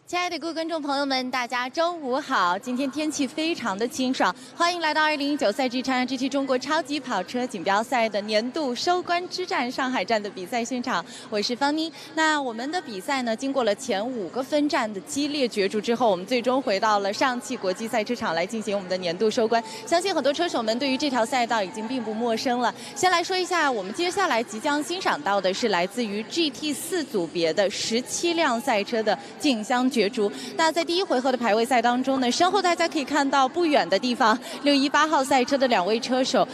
亲爱的各位观众朋友们，大家中午好！今天天气非常的清爽，欢迎来到2019赛季 China GT 中国超级跑车锦标赛的年度收官之战上海站的比赛现场，我是方妮。那我们的比赛呢，经过了前5个分站的激烈角逐之后，我们最终回到了上汽国际赛车场来进行我们的年度收官。相信很多车手们对于这条赛道已经并不陌生了。先来说一下，我们接下来即将欣赏到的是来自于 GT4组别的17辆赛车的竞相角逐。那在第一回合的排位赛当中呢，身后大家可以看到不远的地方，618号赛车的2位车手，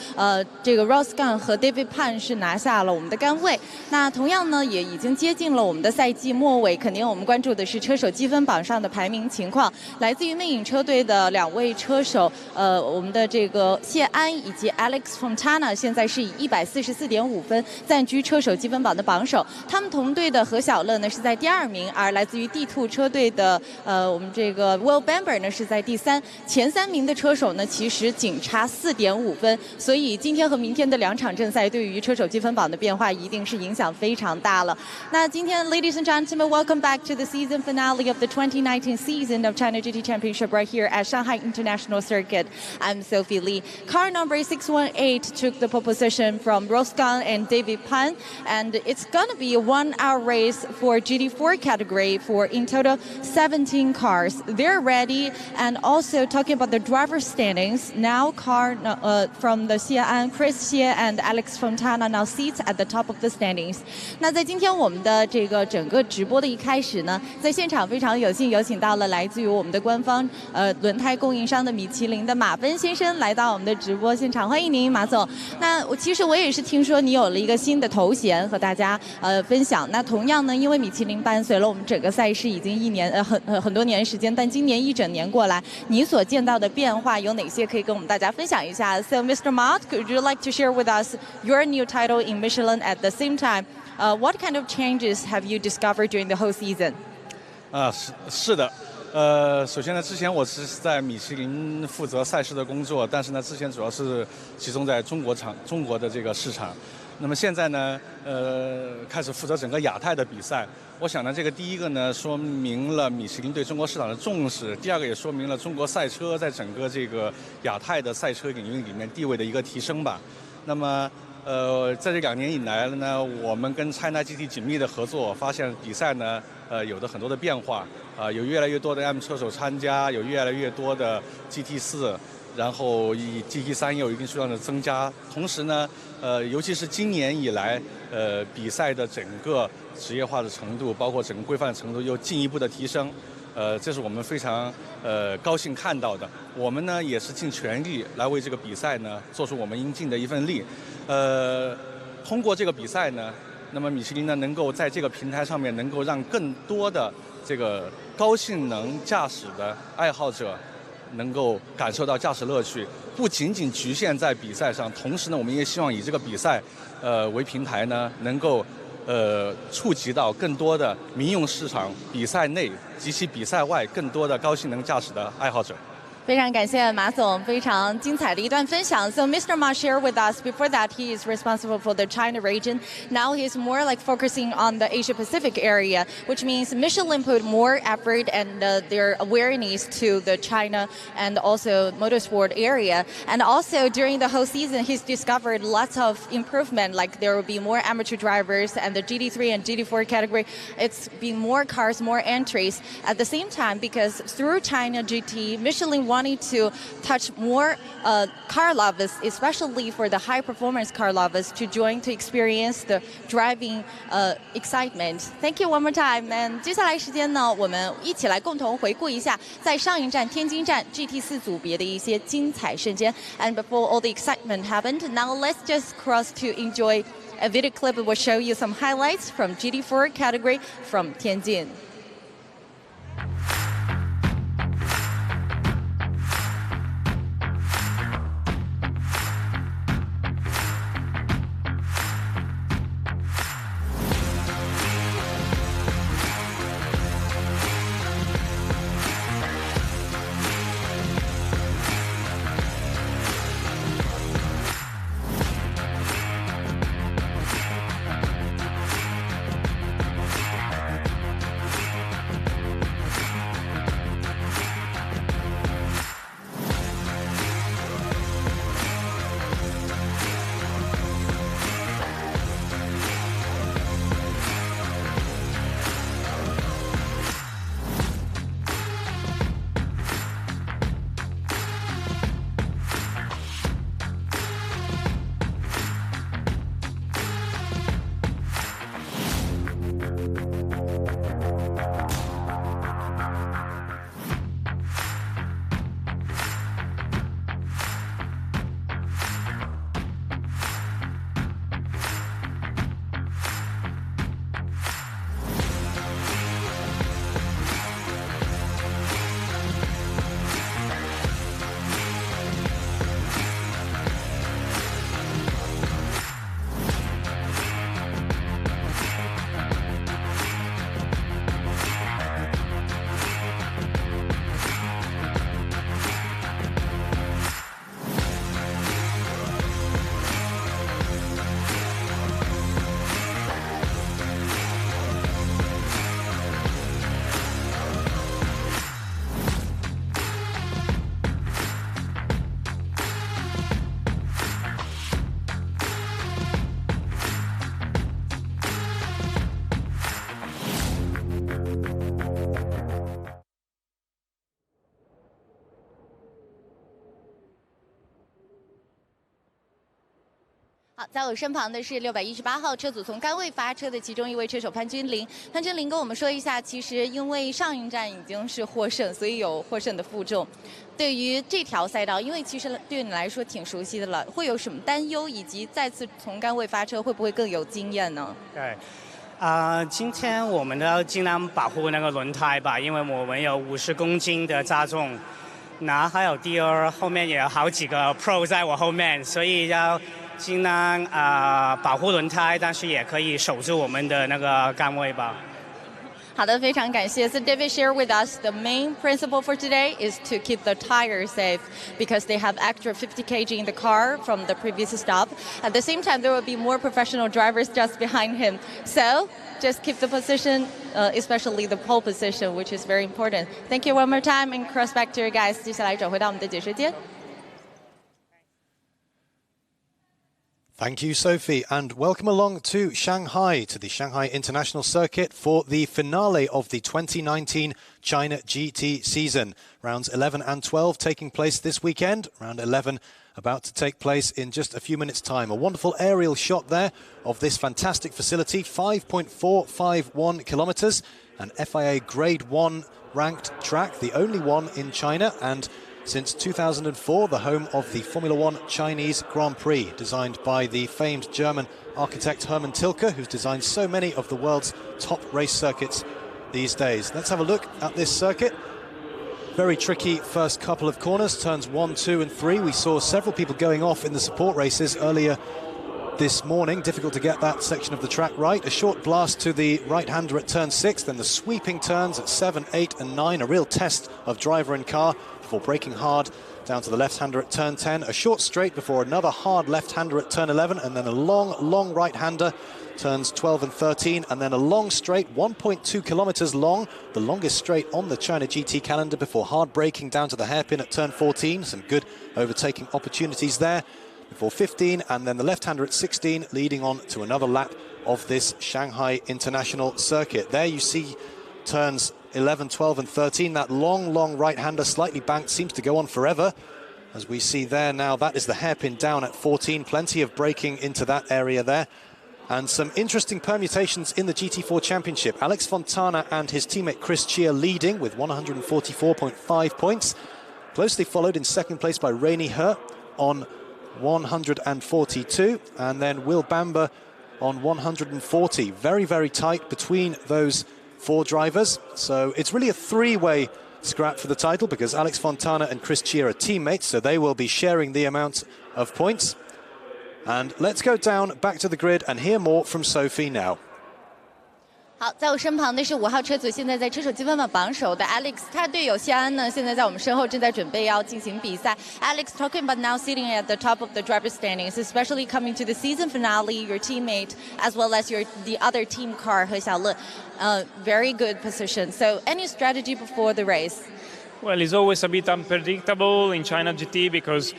这个 Rosgan 和 David Pan 是拿下了我们的杆位。那同样呢，也已经接近了我们的赛季末尾，肯定我们关注的是车手积分榜上的排名情况。来自于魅影车队的2位车手，我们的这个谢安以及 Alex Fontana 现在是以144.5分暂居车手积分榜的榜首。他们同队的何小乐呢是在第2名，而来自于D2车队的我们这个 Will Bamber 呢是在第3，前3名的车手呢其实仅差4.5分，所以今天和明天的2场正赛对于车手积分榜的变化一定是影响非常大了。那今天 Ladies and gentlemen, welcome back to the season finale of the 2019 season of China GT Championship right here at Shanghai International Circuit. I'm Sophie Lee. Car number 618 took the pole position from Rosgan and David Pan, and it's going to be a 1-hour race for GT4 category for in total 17 cars. They're ready, and also talking about the driver standings. Now, car from the Xi'an, Chris Xie and Alex Fontana now seats at the top of the standings. 那在今天我们的这个整个直播的一开始呢，在现场非常有幸有请到了来自于我们的官方轮胎供应商的米其林的马奔先生来到我们的直播现场，欢迎您，马总。那其实我也是听说你有了一个新的头衔和大家分享。那同样呢，因为米其林伴随了我们整个赛事已经1年很多年时间，但今年一整年过来，你所见到的变化有哪些可以跟我们大家分享一下 ？So, Mr. Mott, could you like to share with us your new title in Michelin at the same time? What kind of changes have you discovered during the whole season? 是的，首先呢，之前我是在米其林负责赛事的工作，但是呢，之前主要是集中在中国的这个市场。那么现在呢，开始负责整个亚太的比赛。我想呢，这个第一个呢，说明了米其林对中国市场的重视；第二个也说明了中国赛车在整个这个亚太的赛车领域里面地位的一个提升吧。那么，在这2年以来呢，我们跟 China GT 紧密的合作，发现比赛呢，有的很多的变化，有越来越多的 M 车手参加，有越来越多的 GT4。然后以 GT3 也有一定数量的增加，同时呢，尤其是今年以来，比赛的整个职业化的程度，包括整个规范的程度又进一步的提升，这是我们非常高兴看到的。我们呢也是尽全力来为这个比赛呢做出我们应尽的一份力，通过这个比赛呢，那么米其林呢能够在这个平台上面能够让更多的这个高性能驾驶的爱好者能够感受到驾驶乐趣，不仅仅局限在比赛上，同时呢，我们也希望以这个比赛，为平台呢，能够触及到更多的民用市场、比赛内及其比赛外更多的高性能驾驶的爱好者。非常感谢马总非常精彩的一段分享。So Mr. Ma shared with us before that he is responsible for the China region. Now he's more like focusing on the Asia Pacific area, which means Michelin put more effort and their awareness to the China and also motorsport area. And also during the whole season, he's discovered lots of improvement. Like there will be more amateur drivers and the GT3 and GT4 category. It's been more cars, more entries. At the same time, because through China GT, Michelin wanting to touch more car lovers, especially for the high performance car lovers, to join to experience the driving excitement. Thank you one more time. And 接下来时间呢，我们一起来共同回顾一下在上一站天津站 GT4 组别的一些精彩瞬间。And before all the excitement happened, now let's just cross to enjoy a video clip that will show you some highlights from GT4 category from Tianjin. 好，在我身旁的是618号车组从杆位发车的其中一位车手潘君玲。潘君玲跟我们说一下，其实因为上一站已经是获胜，所以有获胜的负重。对于这条赛道，因为其实对你来说挺熟悉的了，会有什么担忧？以及再次从杆位发车会不会更有经验呢？对。今天我们要尽量保护那个轮胎吧，因为我们有50公斤的加重，那还有后面也有好几个 Pro 在我后面，所以要尽量保护轮胎，但是也可以守住我们的那个杆位吧。好的，非常感谢。So David shared with us the main principle for today is to keep the tires safe because they have extra 50 kg in the car from the previous stop. At the same time, there will be more professional drivers just behind him. So just keep the position, especially the pole position, which is very important. Thank you one more time and cross back to your guys. 接下来转回到我们的解说间。Thank you, Sophie, and welcome along to Shanghai, to the Shanghai International Circuit for the finale of the 2019 China GT season. Rounds 11 and 12 taking place this weekend. Round 11 about to take place in just a few minutes' time. A wonderful aerial shot there of this fantastic facility, 5.451 kilometers, an FIA Grade 1 ranked track, the only one in China, and since 2004, the home of the Formula One Chinese Grand Prix, designed by the famed German architect Hermann Tilke, who's designed so many of the world's top race circuits these days. Let's have a look at this circuit. Very tricky first couple of corners, turns 1, 2 and 3. We saw several people going off in the support races earlier this morning. Difficult to get that section of the track right. A short blast to the right-hander at turn 6, then the sweeping turns at 7, 8 and 9. A real test of driver and car before braking hard down to the left-hander at turn 10. A short straight before another hard left-hander at turn 11, and then a long right-hander, turns 12 and 13, and then a long straight, 1.2 kilometers long, the longest straight on the China GT calendar, before hard braking down to the hairpin at turn 14. Some good overtaking opportunities there before 15, and then the left-hander at 16, leading on to another lap of this Shanghai International Circuit. There you see turns 11, 12 and 13. That long right-hander, slightly banked, seems to go on forever. As we see there now, that is the hairpin down at 14. Plenty of braking into that area there. And some interesting permutations in the GT4 Championship. Alex Fontana and his teammate Chris Chia leading with 144.5 points. Closely followed in second place by Rainey He on 142. And then Will Bamber on 140. Very tight between those 4 drivers, so it's really a 3-way scrap for the title, because Alex Fontana and Chris Chia are teammates, so they will be sharing the amount of points. And let's go down back to the grid and hear more from Sophie now. 好，在我身旁的是5号车组，现在在车手积分榜榜首的 Alex， 他队友谢安呢，现在在我们身后正在准备要进行比赛。Alex, talking about now sitting at the top of the driver standings, especially coming to the season finale, your teammate as well as the other team car 和小乐, very good position. So, any strategy before the race? Well, it's always a bit unpredictable in China GT because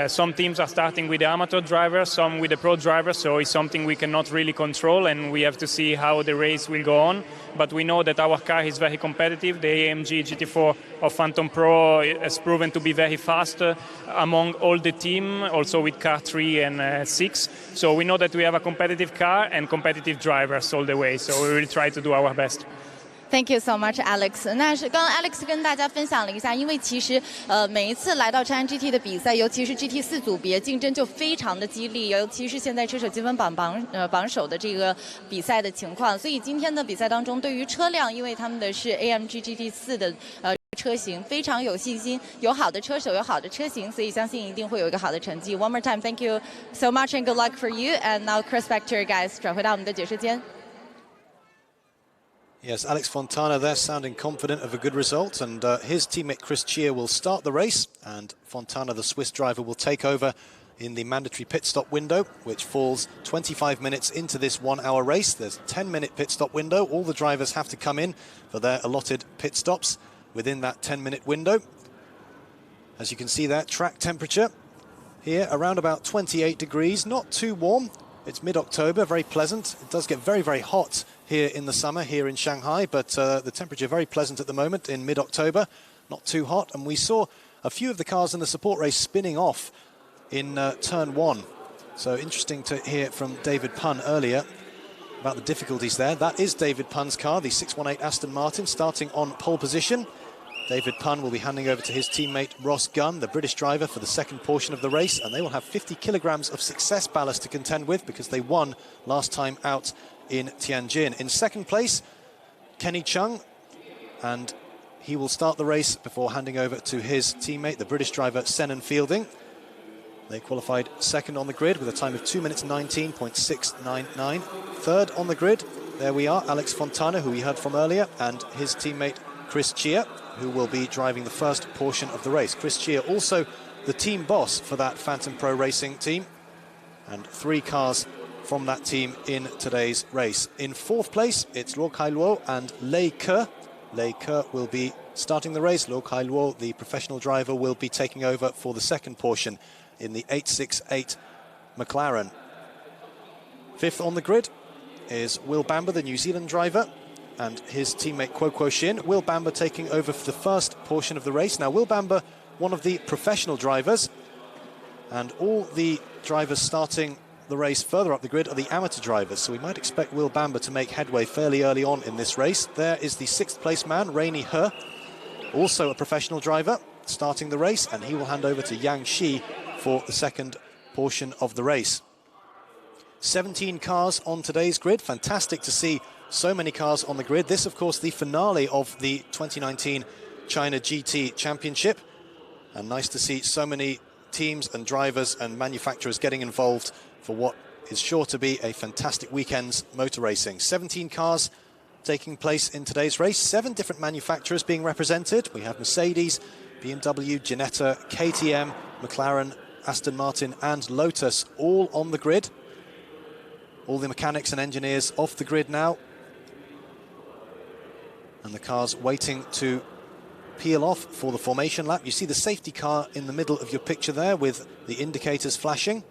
some teams are starting with the amateur drivers, some with the pro drivers, so it's something we cannot really control, and we have to see how the race will go on. But we know that our car is very competitive. The AMG GT4 of Phantom Pro has proven to be very fast among all the team, also with car 3 and 6. So we know that we have a competitive car and competitive drivers all the way, so we will try to do our best. Thank you so much, Alex. 那是刚刚 Alex 跟大家分享了一下，因为其实每一次来到长安 GT 的比赛，尤其是 GT4组别，竞争就非常的激烈，尤其是现在车手积分榜首的这个比赛的情况。所以今天的比赛当中，对于车辆，因为他们的是 AMG GT4 的车型，非常有信心，有好的车手，有好的车型，所以相信一定会有一个好的成绩。One more time, thank you so much and good luck for you. And now cross back to your guys， 转回到我们的解说间。Yes, Alex Fontana there sounding confident of a good result, and his teammate Chris Chia will start the race, and Fontana, the Swiss driver, will take over in the mandatory pit stop window, which falls 25 minutes into this 1-hour race. There's a 10-minute pit stop window. All the drivers have to come in for their allotted pit stops within that 10-minute window. As you can see there, track temperature here around about 28 degrees, not too warm. It's mid-October, very pleasant. It does get very hot here in the summer here in Shanghai, but the temperature very pleasant at the moment in mid-October, not too hot. And we saw a few of the cars in the support race spinning off in turn 1 So interesting to hear from David Punn earlier about the difficulties there. That is David Punn's car, the 618 Aston Martin, starting on pole position. David Punn will be handing over to his teammate Ross Gunn, the British driver, for the second portion of the race, and they will have 50 kilograms of success ballast to contend with because they won last time out in Tianjin. In second place, Kenny Chung, and he will start the race before handing over to his teammate, the British driver Senan Fielding. They qualified second on the grid with a time of 2 minutes 19.699. Third on the grid, there we are, Alex Fontana, who we heard from earlier, and his teammate Chris Chia, who will be driving the first portion of the race. Chris Chia, also the team boss for that Phantom Pro Racing team, and 3 cars from that team in today's race. In fourth place, it's Luo Kailuo and Lei Ke. Lei Ke will be starting the race. Luo Kailuo, the professional driver, will be taking over for the second portion in the 868 McLaren. Fifth on the grid is Will Bamber, the New Zealand driver, and his teammate Kuo Kuo Shin. Will Bamber taking over for the first portion of the race. Now, Will Bamber, one of the professional drivers, and all the drivers starting the race further up the grid are the amateur drivers, so we might expect Will Bamber to make headway fairly early on in this race. There is the 6th place man, Rainy He, also a professional driver, starting the race, and he will hand over to Yang Shi for the second portion of the race. 17 cars on today's grid. Fantastic to see so many cars on the grid. This, of course, the finale of the 2019 China GT Championship. And nice to see so many teams and drivers and manufacturers getting involved for what is sure to be a fantastic weekend's motor racing. 17 cars taking place in today's race. 7 different manufacturers being represented. We have Mercedes, BMW, Ginetta, KTM, McLaren, Aston Martin and Lotus all on the grid. All the mechanics and engineers off the grid now. And the cars waiting to peel off for the formation lap. You see the safety car in the middle of your picture there with the indicators flashing.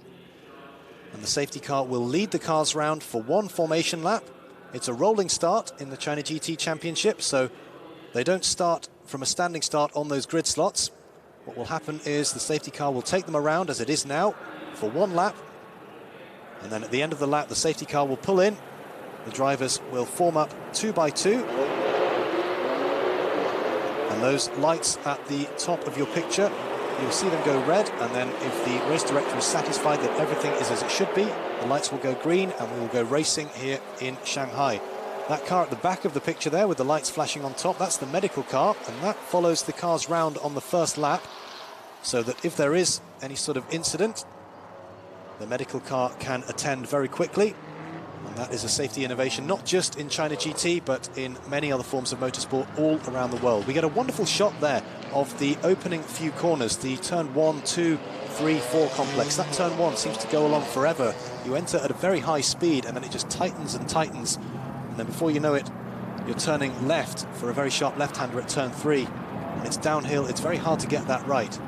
And the safety car will lead the cars round for one formation lap. It's a rolling start in the China GT Championship, so they don't start from a standing start on those grid slots. What will happen is the safety car will take them around as it is now for one lap. And then at the end of the lap, the safety car will pull in. The drivers will form up 2 by 2. And those lights at the top of your picture, you'll see them go red, and then if the race director is satisfied that everything is as it should be, the lights will go green and we will go racing here in Shanghai. That car at the back of the picture there with the lights flashing on top, that's the medical car, and that follows the cars round on the first lap, so that if there is any sort of incident, the medical car can attend very quickly. And that is a safety innovation, not just in China GT, but in many other forms of motorsport all around the world. We get a wonderful shot there of the opening few corners, the turn 1, 2, 3, 4 complex. That turn 1 seems to go along forever. You enter at a very high speed, and then it just tightens and tightens. And then before you know it, you're turning left for a very sharp left-hander at turn 3. And it's downhill, it's very hard to get that right.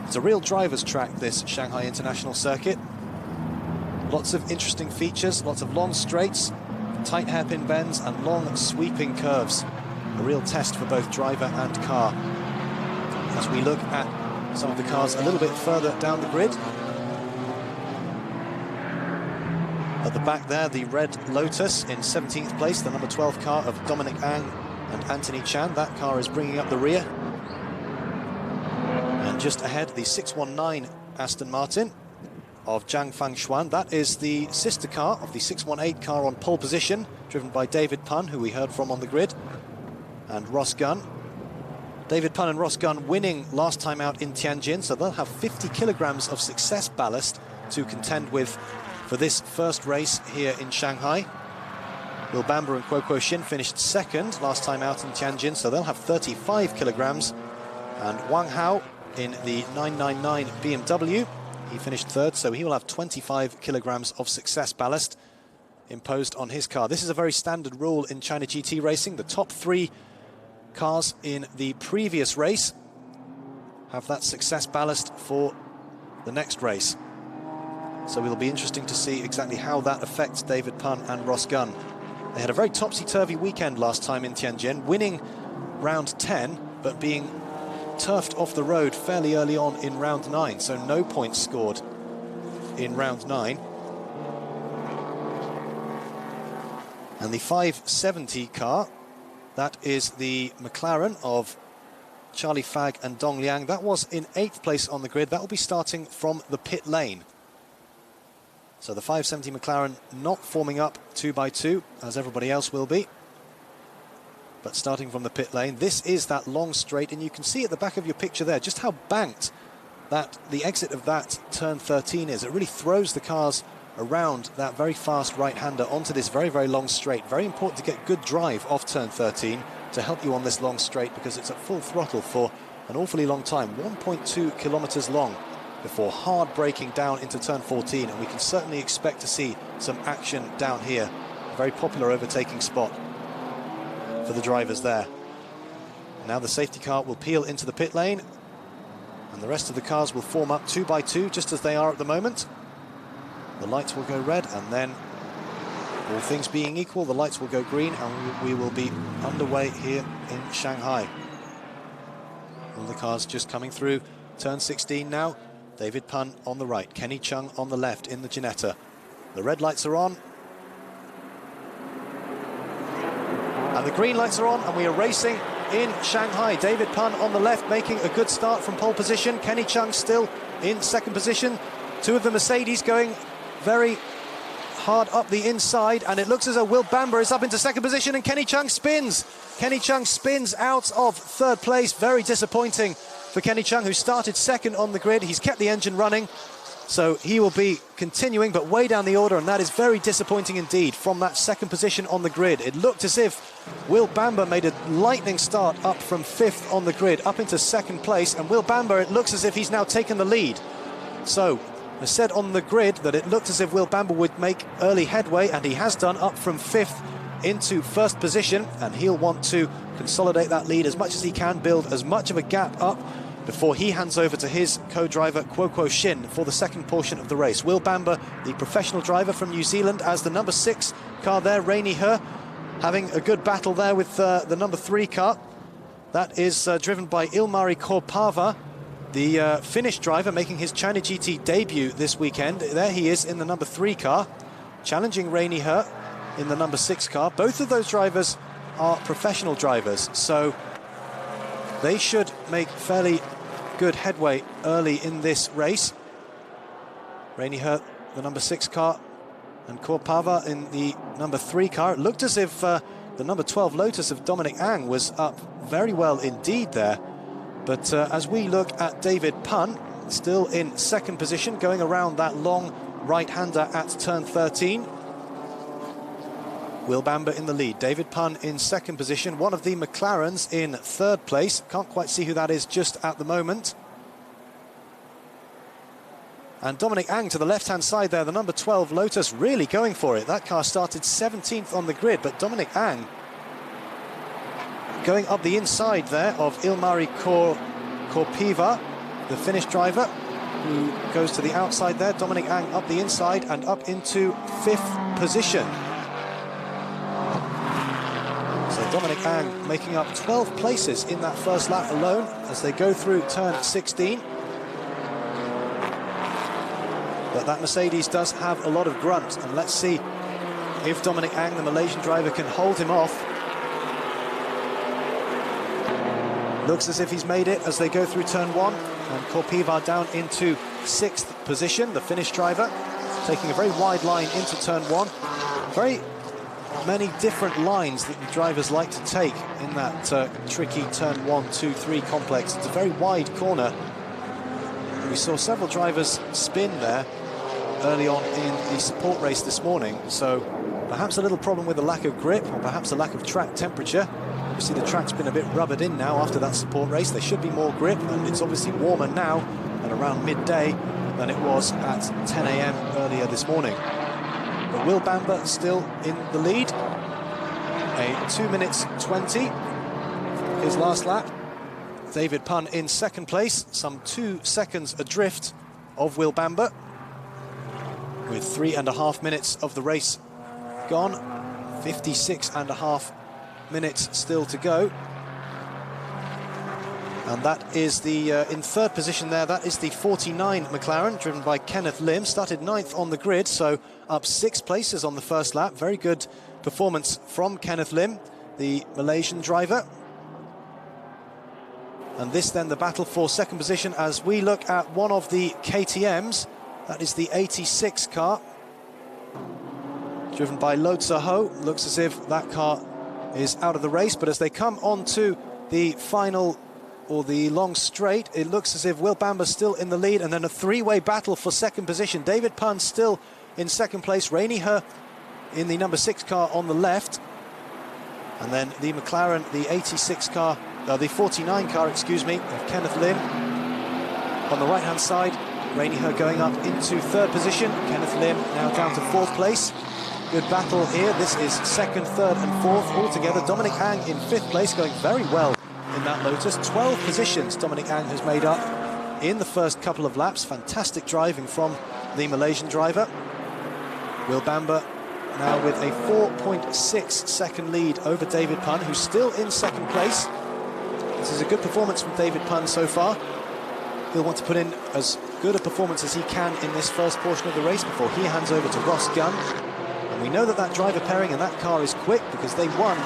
It's a real driver's track, this Shanghai International Circuit. Lots of interesting features, lots of long straights, tight hairpin bends and long sweeping curves. A real test for both driver and car. As we look at some of the cars a little bit further down the grid. At the back there, the red Lotus in 17th place, the number 12 car of Dominic Ang and Anthony Chan. That car is bringing up the rear. And just ahead, the 619 Aston Martin of Zhang Fangshuan. That is the sister car of the 618 car on pole position, driven by David Punn, who we heard from on the grid, and Ross Gunn. David Punn and Ross Gunn winning last time out in Tianjin, so they'll have 50 kilograms of success ballast to contend with for this first race here in Shanghai. Will Bamber and Kuo Kuo Shin finished second last time out in Tianjin, so they'll have 35 kilograms. And Wang Hao in the 999 BMW, he finished third, so he will have 25 kilograms of success ballast imposed on his car. This is a very standard rule in China GT racing. The top 3 cars in the previous race have that success ballast for the next race. So it'll be interesting to see exactly how that affects David Punn and Ross Gunn. They had a very topsy-turvy weekend last time in Tianjin, winning round 10, but being turfed off the road fairly early on in round 9, so no points scored. in round 9. And the 570 car, that is the McLaren of Charlie Fagg and Dong Liang. That was in 8th place on the grid. That will be starting from the pit lane. So the 570 McLaren not forming up 2 by 2, as everybody else will be, but starting from the pit lane. This is that long straight, and you can see at the back of your picture there just how banked that the exit of that turn 13 is. It really throws the cars around that very fast right-hander onto this very, very long straight. Very important to get good drive off turn 13 to help you on this long straight, because it's at full throttle for an awfully long time, 1.2 kilometers long, before hard braking down into turn 14, and we can certainly expect to see some action down here. A very popular overtaking spot for the drivers there. Now the safety car will peel into the pit lane, and the rest of the cars will form up 2 by 2, just as they are at the moment. The lights will go red, and then, all things being equal, the lights will go green, and we will be underway here in Shanghai. All the cars just coming through turn 16 now. David Pun on the right, Kenny Chung on the left in the Ginetta. The red lights are on, and the green lights are on, and we are racing in Shanghai. David Pun on the left, making a good start from pole position. Kenny Chung still in 2nd position. 2 of the Mercedes going very hard up the inside, and it looks as though Will Bamber is up into 2nd position, and Kenny Chung spins. Kenny Chung spins out of 3rd place. Very disappointing for Kenny Chung, who started 2nd on the grid. He's kept the engine running, so he will be continuing, but way down the order, and that is very disappointing indeed from that 2nd position on the grid. It looked as if Will Bamber made a lightning start up from 5th on the grid, up into 2nd place, and Will Bamber, it looks as if he's now taken the lead. So I said on the grid that it looked as if Will Bamber would make early headway, and he has done, up from 5th into 1st position, and he'll want to consolidate that lead as much as he can, build as much of a gap up before he hands over to his co-driver Kuo Kuo Shin for the 2nd portion of the race. Will Bamber, the professional driver from New Zealand, as the number 6 car there. Rainey He having a good battle there with the number 3 car. That is driven by Ilmari Korpava, the Finnish driver making his China GT debut this weekend. There he is in the number 3 car, challenging Rainey He in the number 6 car. Both of those drivers are professional drivers, so they should make fairly good headway early in this race. Rainey He, the number 6 car, and Korpava in the number 3 car. It looked as if the number 12 Lotus of Dominic Ang was up very well indeed there. But as we look at David Pun, still in 2nd position, going around that long right-hander at turn 13. Will Bamber in the lead. David Pun in 2nd position. One of the McLarens in 3rd place. Can't quite see who that is just at the moment. And Dominic Ang to the left-hand side there, the number 12 Lotus, really going for it. That car started 17th on the grid, but Dominic Ang going up the inside there of Ilmari Korpava, the Finnish driver, who goes to the outside there. Dominic Ang up the inside and up into 5th position. So Dominic Ang making up 12 places in that first lap alone as they go through turn 16. But that Mercedes does have a lot of grunt, and let's see if Dominic Ang, the Malaysian driver, can hold him off. Looks as if he's made it as they go through turn 1, and Korpava down into 6th position, the Finnish driver, taking a very wide line into turn 1. Very many different lines that the drivers like to take in that tricky turn 1, 2, 3 complex. It's a very wide corner. We saw several drivers spin there early on in the support race this morning, so perhaps a little problem with the lack of grip, or perhaps a lack of track temperature. Obviously the track's been a bit rubbered in now after that support race. There should be more grip, and it's obviously warmer now at around midday than it was at 10 AM earlier this morning. But Will Bamber still in the lead. A 2 minutes 20 his last lap. David Pun in 2nd place, some 2 seconds adrift of Will Bamber, with 3.5 minutes of the race gone, 56.5 minutes still to go. And that is the, in third position there, that is the 49 McLaren, driven by Kenneth Lim. Started 9th on the grid, so up 6 places on the first lap. Very good performance from Kenneth Lim, the Malaysian driver. And this then the battle for second position as we look at one of the KTMs. That is the 86 car, driven by Lo Tse-ho. Looks as if that car is out of the race, but as they come on to the final, or the long straight, it looks as if Will Bamber still in the lead, and then a three-way battle for second position. David Punn still in second place, Rainy He in the number 6 car on the left, and then the McLaren, the 86 car, the 49 car, excuse me, of Kenneth Lim on the right-hand side. Rainy He going up into third position. Kenneth Lim now down to 4th place. Good battle here. This is 2nd, 3rd and 4th all together. Dominic Ang in 5th place, going very well in that Lotus. 12 positions Dominic Ang has made up in the first couple of laps. Fantastic driving from the Malaysian driver. Will Bamber now with a 4.6 second lead over David Punn, who's still in 2nd place. This is a good performance from David Punn so far. He'll want to put in as good a performance as he can in this first portion of the race before he hands over to Ross Gunn. And we know that that driver pairing and that car is quick because they won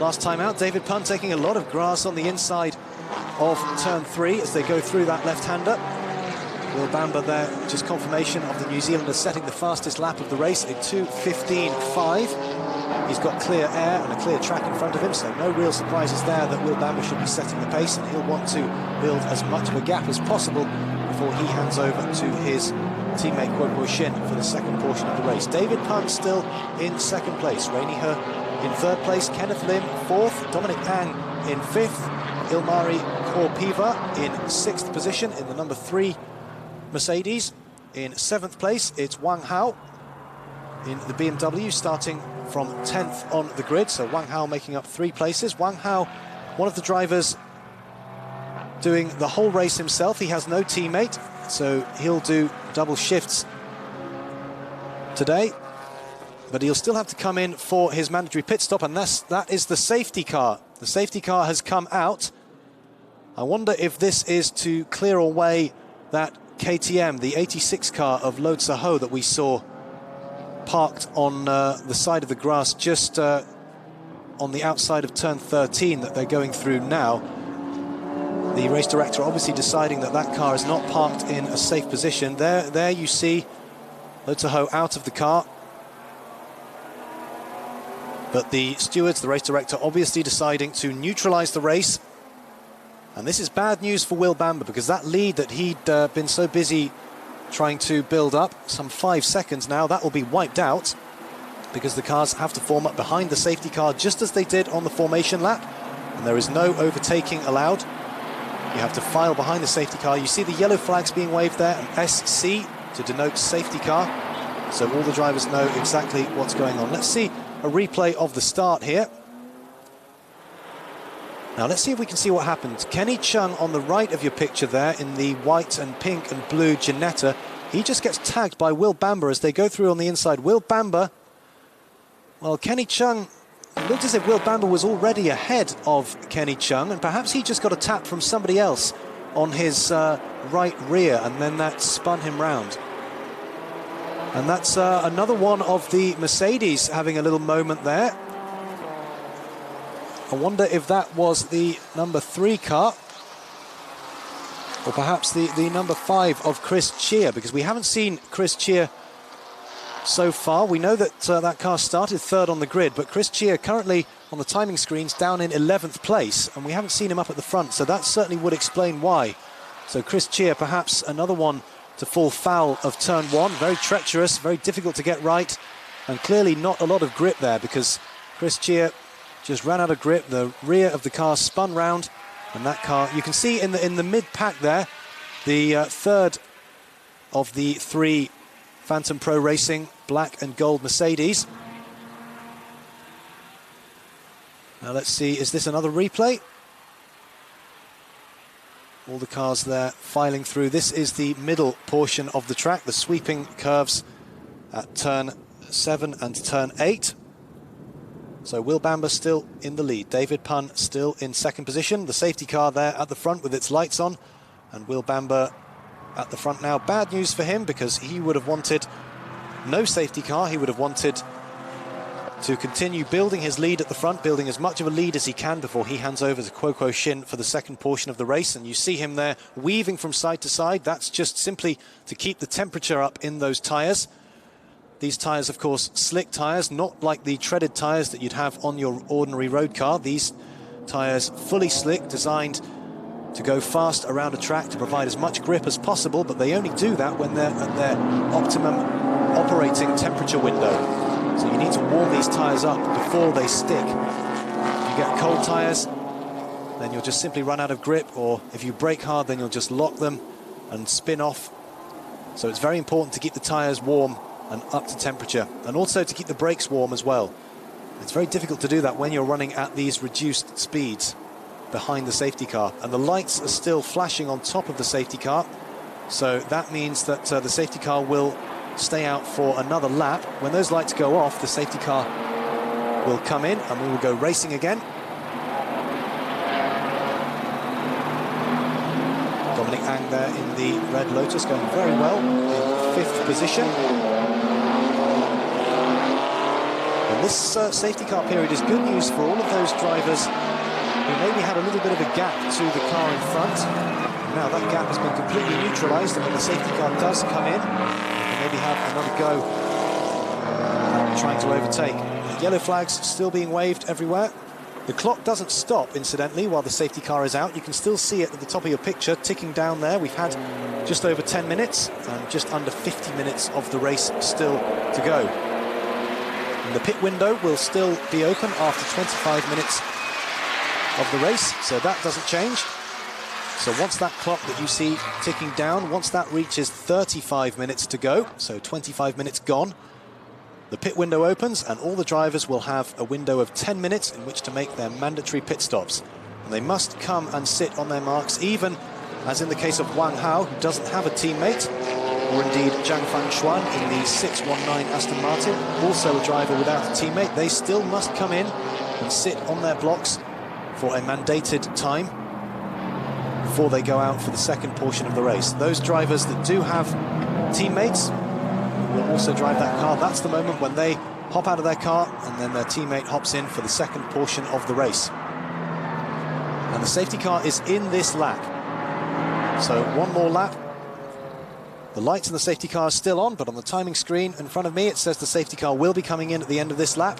last time out. David Punn taking a lot of grass on the inside of turn 3 as they go through that left-hander. Will Bamber there, just confirmation of the New Zealander setting the fastest lap of the race, a 2:15.5. He's got clear air and a clear track in front of him, so no real surprises there that Will Bamber should be setting the pace, and he'll want to build as much of a gap as possible before he hands over to his teammate Guo Guoshin for the second portion of the race. David Punn still in 2nd place, Rainy He in 3rd place, Kenneth Lim 4th, Dominic Ang in 5th, Ilmari Korpiva in 6th position in the number 3 Mercedes. In 7th place, it's Wang Hao in the BMW, starting from 10th on the grid, so Wang Hao making up 3 places. Wang Hao, one of the drivers doing the whole race himself. He has no teammate, so he'll do double shifts today, but he'll still have to come in for his mandatory pit stop, and that is the safety car. The safety car has come out. I wonder if this is to clear away that KTM, the 86 car of Lo Tse-ho that we saw parked on the side of the grass just on the outside of turn 13 that they're going through now. The race director obviously deciding that that car is not parked in a safe position. There you see Lo Tse-ho out of the car. But the stewards, the race director, obviously deciding to neutralize the race. And this is bad news for Will Bamber, because that lead that he'd been so busy trying to build up, some 5 seconds now, that will be wiped out because the cars have to form up behind the safety car just as they did on the formation lap, and there is no overtaking allowed. You have to file behind the safety car. You see the yellow flags being waved there, and SC to denote safety car, so all the drivers know exactly what's going on. Let's see a replay of the start here. Now let's see if we can see what happened. Kenny Chung on the right of your picture there in the white and pink and blue Ginetta. He just gets tagged by Will Bamber as they go through on the inside. Will Bamber, well, Kenny Chung, it looked as if Will Bamber was already ahead of Kenny Chung, and perhaps he just got a tap from somebody else on his right rear, and then that spun him round. And that's another one of the Mercedes having a little moment there. I wonder if that was the number 3 car, or perhaps the number 5 of Chris Cheer, because we haven't seen Chris Cheer so far. We know that that car started 3rd on the grid, but Chris Cheer currently on the timing screens down in 11th place, and we haven't seen him up at the front, so that certainly would explain why. So Chris Cheer, perhaps another one to fall foul of turn 1. Very treacherous, very difficult to get right, and clearly not a lot of grip there, because Chris Cheer just ran out of grip. The rear of the car spun round, and that car, you can see in the mid-pack there, the 3rd of the 3 Phantom Pro Racing black and gold Mercedes. Now let's see, is this another replay? All the cars there filing through. This is the middle portion of the track, the sweeping curves at turn 7 and turn 8. So Will Bamber still in the lead. David Punn still in second position. The safety car there at the front with its lights on. And Will Bamber at the front now. Bad news for him because he would have wanted no safety car. He would have wanted to continue building his lead at the front, building as much of a lead as he can before he hands over to Kuo Kuo Shin for the second portion of the race. And you see him there weaving from side to side. That's just simply to keep the temperature up in those tyres. These tyres, of course, slick tyres, not like the treaded tyres that you'd have on your ordinary road car. These tyres fully slick, designed to go fast around a track to provide as much grip as possible, but they only do that when they're at their optimum operating temperature window. So you need to warm these tyres up before they stick. If you get cold tyres, then you'll just simply run out of grip, or if you brake hard, then you'll just lock them and spin off. So it's very important to keep the tyres warm and up to temperature, and also to keep the brakes warm as well. It's very difficult to do that when you're running at these reduced speeds behind the safety car. And the lights are still flashing on top of the safety car, so that means that the safety car will stay out for another lap. When those lights go off, the safety car will come in and we will go racing again. Dominic Ang there in the red Lotus, going very well in fifth position. And this safety car period is good news for all of those drivers who maybe had a little bit of a gap to the car in front. Now that gap has been completely neutralised, and when the safety car does come in, they maybe have another go at trying to overtake. The yellow flags still being waved everywhere. The clock doesn't stop, incidentally, while the safety car is out. You can still see it at the top of your picture, ticking down there. We've had just over 10 minutes and just under 50 minutes of the race still to go. And the pit window will still be open after 25 minutes of the race, so that doesn't change. So once that clock that you see ticking down, once that reaches 35 minutes to go, so 25 minutes gone, the pit window opens and all the drivers will have a window of 10 minutes in which to make their mandatory pit stops. And they must come and sit on their marks, even as in the case of Wang Hao, who doesn't have a teammate, or indeed Zhang Fangshuan in the 619 Aston Martin, also a driver without a teammate. They still must come in and sit on their blocks for a mandated time before they go out for the second portion of the race. Those drivers that do have teammates will also drive that car. That's the moment when they hop out of their car and then their teammate hops in for the second portion of the race. And the safety car is in this lap. So one more lap. The lights in the safety car are still on, but on the timing screen in front of me it says the safety car will be coming in at the end of this lap.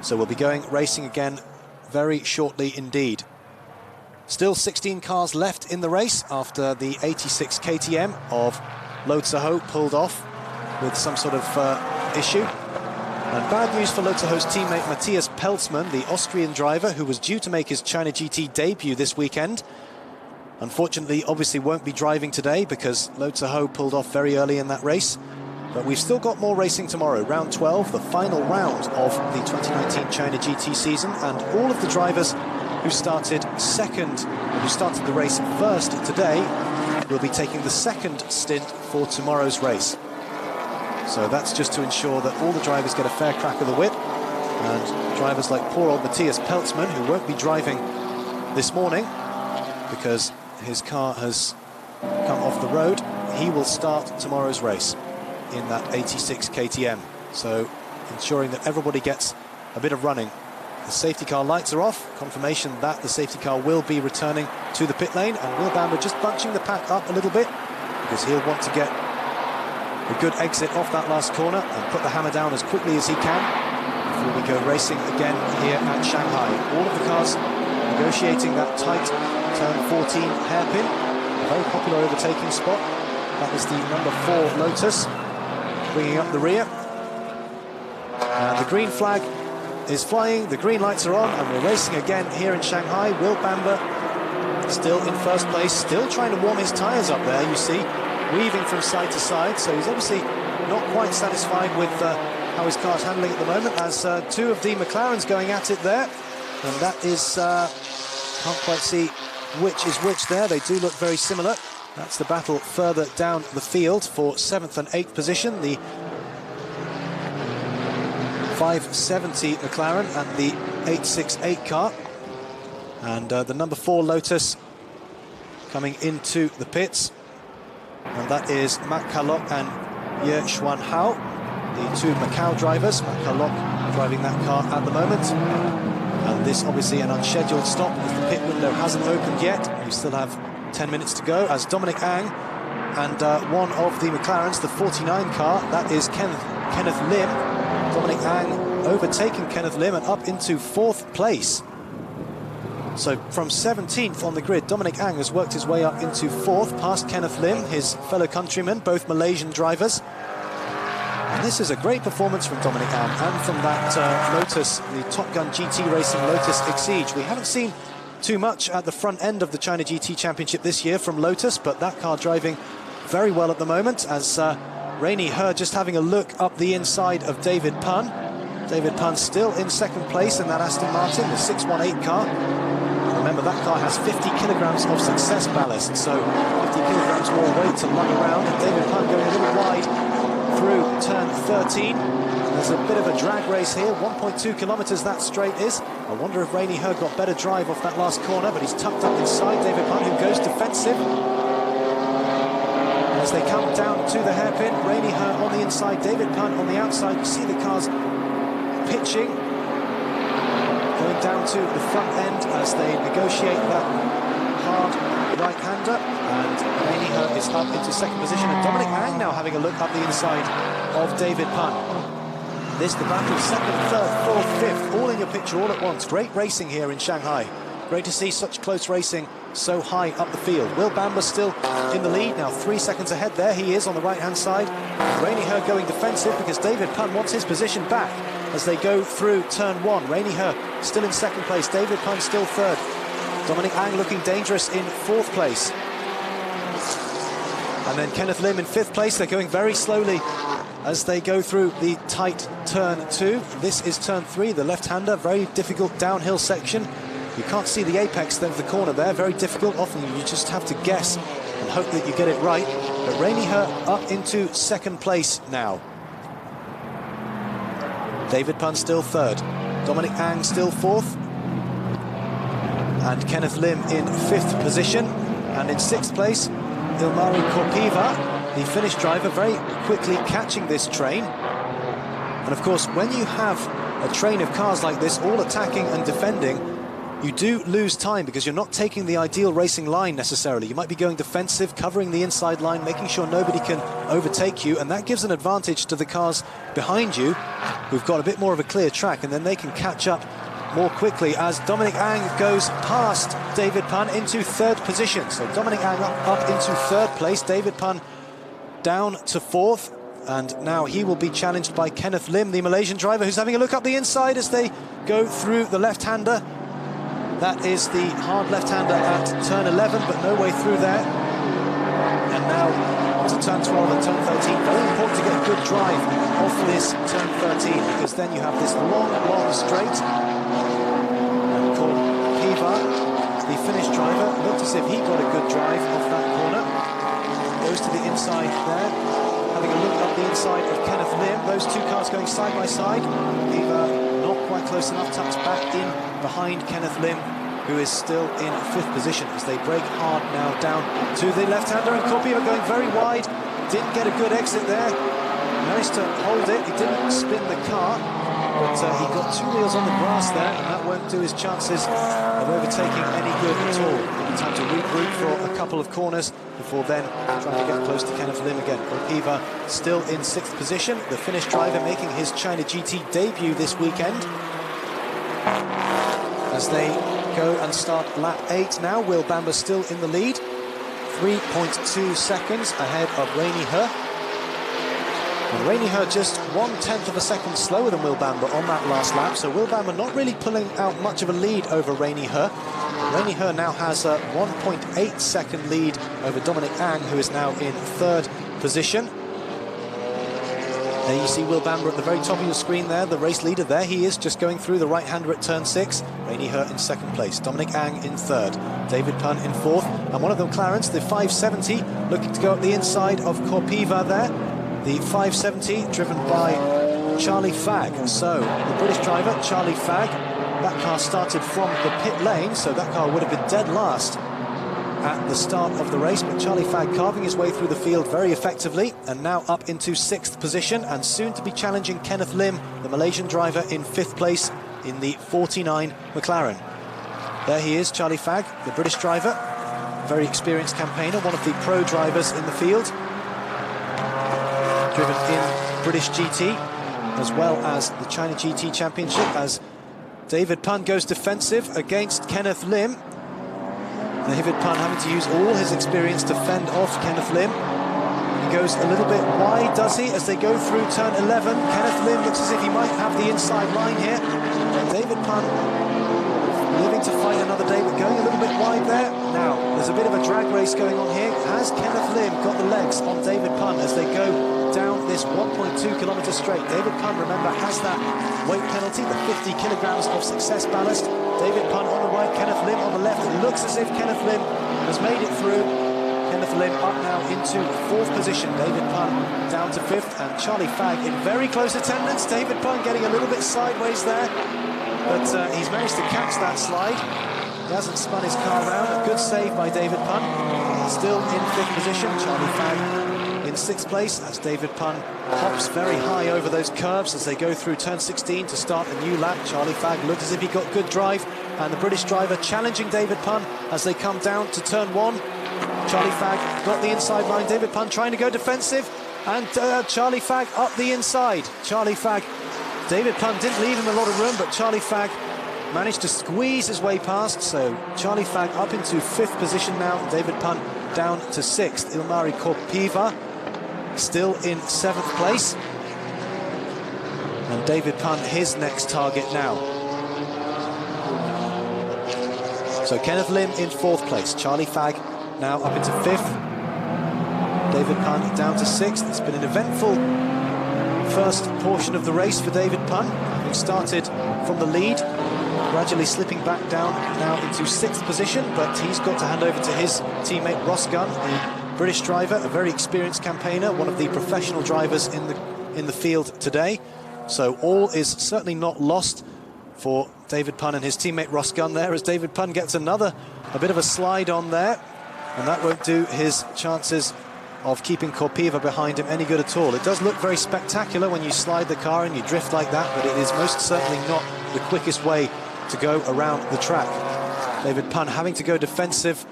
So we'll be going racing again very shortly indeed. Still 16 cars left in the race after the 86 KTM of Lo Tseho pulled off with some sort of issue. And bad news for Lo Tseho's teammate Matthias Peltzmann, the Austrian driver who was due to make his China GT debut this weekend. Unfortunately, obviously won't be driving today because Lo Tseho pulled off very early in that race. But we've still got more racing tomorrow. Round 12, the final round of the 2019 China GT season, and all of the drivers who started second, or who started the race first today, will be taking the second stint for tomorrow's race. So that's just to ensure that all the drivers get a fair crack of the whip, and drivers like poor old Matthias Peltzmann, who won't be driving this morning because his car has come off the road, he will start tomorrow's race in that 86 KTM. So ensuring that everybody gets a bit of running. The safety car lights are off, confirmation that the safety car will be returning to the pit lane, and Will Bamber just bunching the pack up a little bit because he'll want to get a good exit off that last corner and put the hammer down as quickly as he can before we go racing again here at Shanghai. All of the cars negotiating that tight turn 14 hairpin, a very popular overtaking spot. That is the number 4 Lotus bringing up the rear. And the green flag is flying, the green lights are on, and we're racing again here in Shanghai. Will Bamber still in first place, still trying to warm his tyres up there, you see, weaving from side to side. So he's obviously not quite satisfied with how his car's handling at the moment, as two of the McLarens going at it there. And that is, can't quite see which is which there. They do look very similar. That's the battle further down the field for 7th and 8th position. The 570 McLaren and the 868 car. And the number 4 Lotus coming into the pits. And that is Matt Carlock and Ye Xuan Hao, the 2 Macau drivers. Matt Carlock driving that car at the moment. And this obviously an unscheduled stop because the pit window hasn't opened yet. We still have 10 minutes to go as Dominic Ang and one of the McLarens, the 49 car, that is Kenneth Lim. Dominic Ang overtaking Kenneth Lim and up into 4th place. So from 17th on the grid, Dominic Ang has worked his way up into 4th, past Kenneth Lim, his fellow countrymen, both Malaysian drivers. And this is a great performance from Dominic Ang and from that Lotus, the Top Gun GT Racing Lotus Exige. We haven't seen too much at the front end of the China GT Championship this year from Lotus, but that car driving very well at the moment as Rainy He just having a look up the inside of David Pun. David Pun still in 2nd place in that Aston Martin, the 618 car. Remember, that car has 50 kilograms of success ballast, so 50 kilograms more weight to lug around. And David Pun going a little wide through turn 13. There's a bit of a drag race here, 1.2 kilometers that straight is. I wonder if Rainy He got better drive off that last corner, but he's tucked up inside David Pun, who goes defensive. As they come down to the hairpin, Rainy He on the inside, David Pun on the outside. You see the cars pitching, going down to the front end as they negotiate that hard right-hander, and Rainy He is up into 2nd position, and Dominic Ang now having a look up the inside of David Pun. This the battle, 2nd, 3rd, 4th, 5th, all in your picture all at once. Great racing here in Shanghai. Great to see such close racing so high up the field. Will Bamber still in the lead, now 3 seconds ahead. There he is on the right-hand side. Rainy He going defensive because David Pun wants his position back as they go through turn 1. Rainy He still in 2nd place, David Pun still 3rd. Dominic Ang looking dangerous in 4th place. And then Kenneth Lim in 5th place. They're going very slowly as they go through the tight turn 2. This is turn 3, the left-hander, very difficult downhill section. You can't see the apex of the corner there, very difficult. Often you just have to guess and hope that you get it right. But Rainy He up into 2nd place now. David Pun still 3rd. Dominic Ang still 4th. And Kenneth Lim in 5th position. And in 6th place, Ilmari Korpiva, the Finnish driver, very quickly catching this train. And of course, when you have a train of cars like this, all attacking and defending, you do lose time because you're not taking the ideal racing line necessarily. You might be going defensive, covering the inside line, making sure nobody can overtake you, and that gives an advantage to the cars behind you who've got a bit more of a clear track, and then they can catch up more quickly as Dominic Ang goes past David Pun into 3rd position. So Dominic Ang up into 3rd place, David Pun down to 4th, and now he will be challenged by Kenneth Lim, the Malaysian driver, who's having a look up the inside as they go through the left-hander. That is the hard left-hander at turn 11, but no way through there. And now onto turn 12 and turn 13. Very important to get a good drive off this turn 13, because then you have this long, long straight. And Korpiva, the Finnish driver, looked as if he got a good drive off that corner. Goes to the inside there, having a look up the inside of Kenneth Lim. Those two cars going side by side. Korpiva not quite close enough, tucks back in behind Kenneth Lim, who is still in 5th position as they brake hard now down to the left-hander, and Korpiva going very wide, didn't get a good exit there, managed to hold it, he didn't spin the car, but he got 2 wheels on the grass there, and that won't do his chances of overtaking any good at all. Time to regroup for a couple of corners before then trying to get close to Kenneth Lim again. Korpiva still in 6th position, the Finnish driver making his China GT debut this weekend. As they go and start lap 8 now, Will Bamber still in the lead, 3.2 seconds ahead of Rainy He. And Rainy He just 1/10 of a second slower than Will Bamber on that last lap, so Will Bamber not really pulling out much of a lead over Rainy He. Rainy He now has a 1.8 second lead over Dominic Ang, who is now in 3rd position. There you see Will Bamber at the very top of your screen there, the race leader. There he is, just going through the right-hander at turn 6. Rainy He in 2nd place, Dominic Ang in 3rd, David Pun in 4th, and one of them, Clarence, the 570, looking to go up the inside of Korpiva there. The 570 driven by Charlie Fagg. So the British driver, Charlie Fagg, that car started from the pit lane, so that car would have been dead last at the start of the race, but Charlie Fagg carving his way through the field very effectively, and now up into 6th position, and soon to be challenging Kenneth Lim, the Malaysian driver, in 5th place in the 49 McLaren. There he is, Charlie Fagg, the British driver, very experienced campaigner, one of the pro drivers in the field, driven in British GT as well as the China GT Championship, as David Pun goes defensive against Kenneth Lim. David Pun having to use all his experience to fend off Kenneth Lim. He goes a little bit wide, does he, as they go through turn 11. Kenneth Lim looks as if he might have the inside line here. And David Pun living to fight another day, but going a little bit wide there. Now, there's a bit of a drag race going on here. Has Kenneth Lim got the legs on David Pun as they go down this 1.2 kilometre straight? David Pun, remember, has that weight penalty, the 50 kilograms of success ballast. David Pun on the right, Kenneth Lim on the left. It looks as if Kenneth Lim has made it through. Kenneth Lim up now into 4th position. David Pun down to 5th, and Charlie Fagg in very close attendance. David Pun getting a little bit sideways there, but he's managed to catch that slide. He hasn't spun his car around. A good save by David Pun. Still in 5th position. Charlie Fagg in 6th place. That's David Pun. Hops very high over those curves as they go through turn 16 to start a new lap. Charlie Fagg looked as if he got good drive, and the British driver challenging David Pun as they come down to turn 1. Charlie Fagg got the inside line. David Pun trying to go defensive, and Charlie Fagg up the inside. Charlie Fagg, David Pun didn't leave him a lot of room, but Charlie Fagg managed to squeeze his way past. So Charlie Fagg up into 5th position now. David Pun down to 6th. Ilmari Korpiva still in 7th place. And David Pun, his next target now. So Kenneth Lim in 4th place. Charlie Fagg now up into 5th. David Pun down to 6th. It's been an eventful first portion of the race for David Pun, having started from the lead, gradually slipping back down now into 6th position, but he's got to hand over to his teammate Ross Gunn, the British driver, a very experienced campaigner, one of the professional drivers in the field today. So all is certainly not lost for David Pun and his teammate Ross Gunn there, as David Pun gets a bit of a slide on there, and that won't do his chances of keeping Korpiva behind him any good at all. It does look very spectacular when you slide the car and you drift like that, but it is most certainly not the quickest way to go around the track. David Pun having to go defensive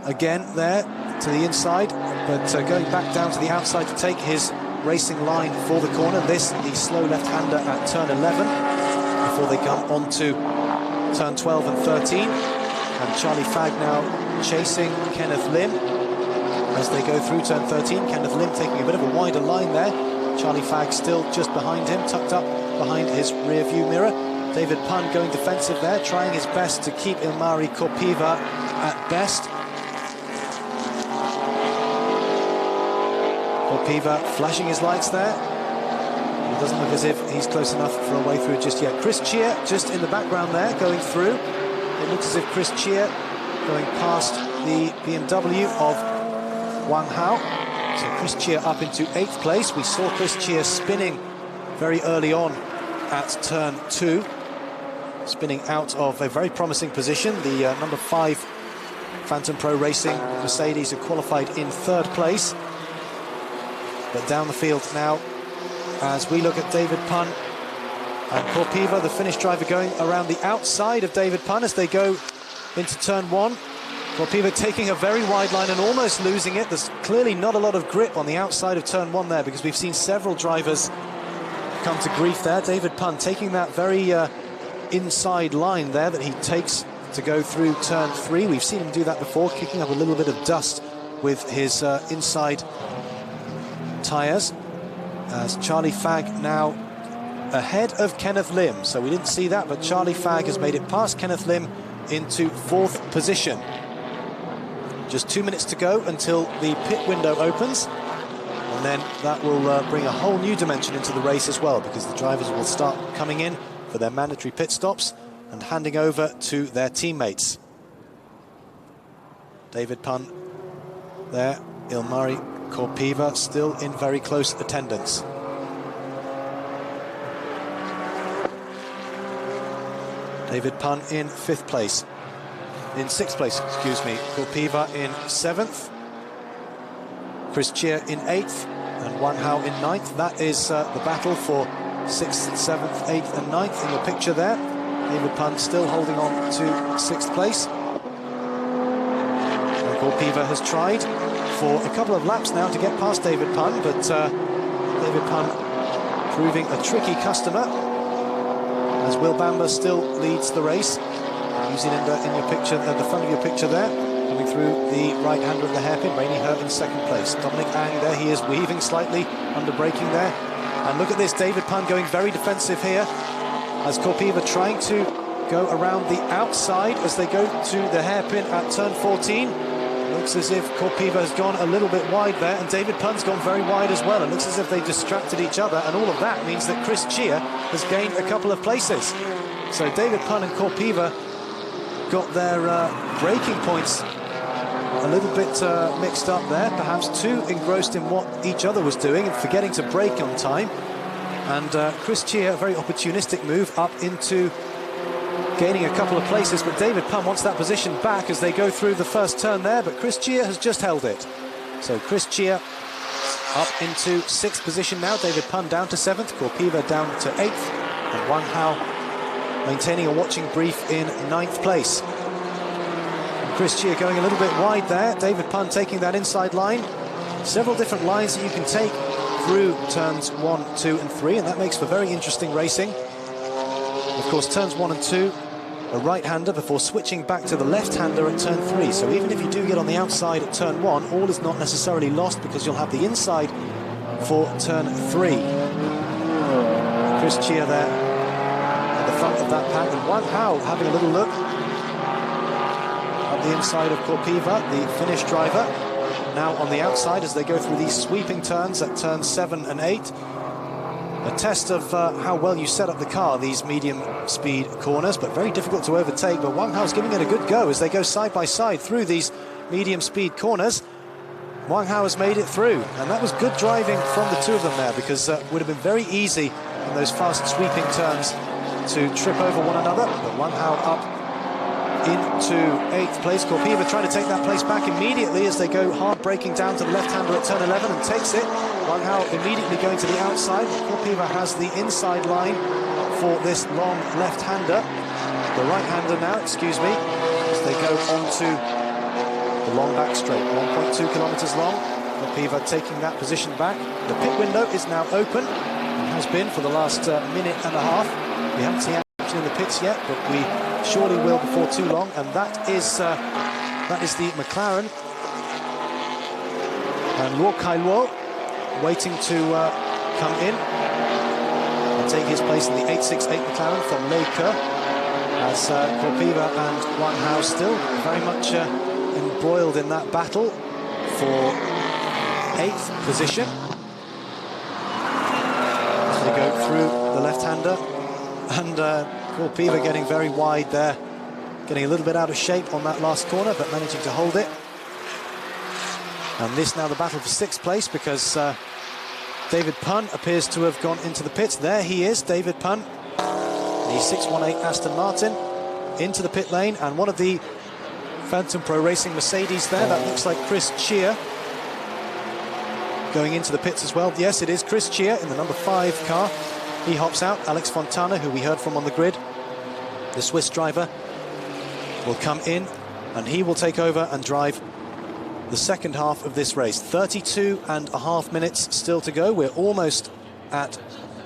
again there to the inside, but going back down to the outside to take his racing line for the corner. This, the slow left-hander at turn 11, before they come on to turn 12 and 13. And Charlie Fagg now chasing Kenneth Lim as they go through turn 13. Kenneth Lim taking a bit of a wider line there. Charlie Fagg still just behind him, tucked up behind his rear view mirror. David Pun going defensive there, trying his best to keep Ilmari Korpiva at best. Korpiva flashing his lights there. It doesn't look as if he's close enough for a way through just yet. Chris Cheer just in the background there, going through. It looks as if Chris Cheer going past the BMW of Wang Hao. So Chris Cheer up into 8th place. We saw Chris Cheer spinning very early on at turn 2, spinning out of a very promising position. The number 5 Phantom Pro Racing Mercedes had qualified in 3rd place. But down the field now, as we look at David Pun and Korpiva, the Finnish driver, going around the outside of David Pun as they go into turn 1. Korpiva taking a very wide line and almost losing it. There's clearly not a lot of grip on the outside of turn 1 there, because we've seen several drivers come to grief there. David Pun taking that very inside line there that he takes to go through turn 3. We've seen him do that before, kicking up a little bit of dust with his inside tyres. As Charlie Fagg now ahead of Kenneth Lim. So we didn't see that, but Charlie Fagg has made it past Kenneth Lim into 4th position. Just 2 minutes to go until the pit window opens, and then that will bring a whole new dimension into the race as well, because the drivers will start coming in for their mandatory pit stops and handing over to their teammates. David Pun there, Ilmari Korpiva still in very close attendance. David Pun in 5th place. In 6th place, excuse me. Korpiva in 7th. Chris Chia in 8th. And Wang Hao in 9th. That is the battle for 6th, 7th, 8th and 9th in the picture there. David Pun still holding on to 6th place. And Korpiva has tried for a couple of laps now to get past David Pun, but David Pun proving a tricky customer, as Will Bamber still leads the race. New Zealander in your picture, at the front of your picture there, coming through the right-hander at the hairpin. Rainey Hurt in 2nd place. Dominic Ang there, he is weaving slightly, under braking there. And look at this, David Pun going very defensive here, as Korpiva trying to go around the outside as they go to the hairpin at turn 14. Looks as if Korpiva has gone a little bit wide there, and David Pun's gone very wide as well. It looks as if they distracted each other, and all of that means that Chris Chia has gained a couple of places. So David Pun and Korpiva got their braking points a little bit mixed up there, perhaps too engrossed in what each other was doing and forgetting to brake on time. And Chris Chia, a very opportunistic move up into gaining a couple of places, but David Pun wants that position back as they go through the first turn there, but Chris Chia has just held it. So Chris Chia up into 6th position now, David Pun down to 7th, Korpiva down to 8th, and Wang Hao maintaining a watching brief in 9th place. And Chris Chia going a little bit wide there, David Pun taking that inside line. Several different lines that you can take through turns 1, 2 and 3, and that makes for very interesting racing. Of course, turns 1 and 2, a right-hander before switching back to the left-hander at turn 3. So even if you do get on the outside at turn 1, all is not necessarily lost because you'll have the inside for turn 3. Chris Chia there at the front of that pack, and Wang Hao having a little look up the inside of Korpiva, the Finnish driver, now on the outside as they go through these sweeping turns at turns 7 and 8. A test of how well you set up the car, these medium speed corners, but very difficult to overtake. But Wang Hao's giving it a good go as they go side by side through these medium speed corners. Wang Hao has made it through, and that was good driving from the two of them there, because it would have been very easy in those fast sweeping turns to trip over one another. But Wang Hao up into 8th place. Korpiva trying to take that place back immediately as they go hard braking down to the left-hander at turn 11 and takes it. Wang Hao immediately going to the outside. Korpiva has the inside line for this long left-hander. The right-hander now, excuse me, as they go onto the long back straight, 1.2 kilometers long. Korpiva taking that position back. The pit window is now open, and has been for the last minute and a half. We haven't seen action in the pits yet, but we surely will before too long, and that is the McLaren. And Luo Kailuo waiting to come in and take his place in the 868 McLaren from Lei Ke, as Korpiva and Wang Hao still very much embroiled in that battle for 8th position. As they go through the left-hander, and Korpiva getting very wide there, getting a little bit out of shape on that last corner, but managing to hold it. And this now the battle for 6th place, because David Pun appears to have gone into the pits. There he is, David Pun, the 618 Aston Martin, into the pit lane, and one of the Phantom Pro Racing Mercedes there, that looks like Chris Chia, going into the pits as well. Yes, it is Chris Chia in the number 5 car. He hops out. Alex Fontana, who we heard from on the grid, the Swiss driver, will come in, and he will take over and drive the second half of this race. 32.5 minutes still to go. We're almost at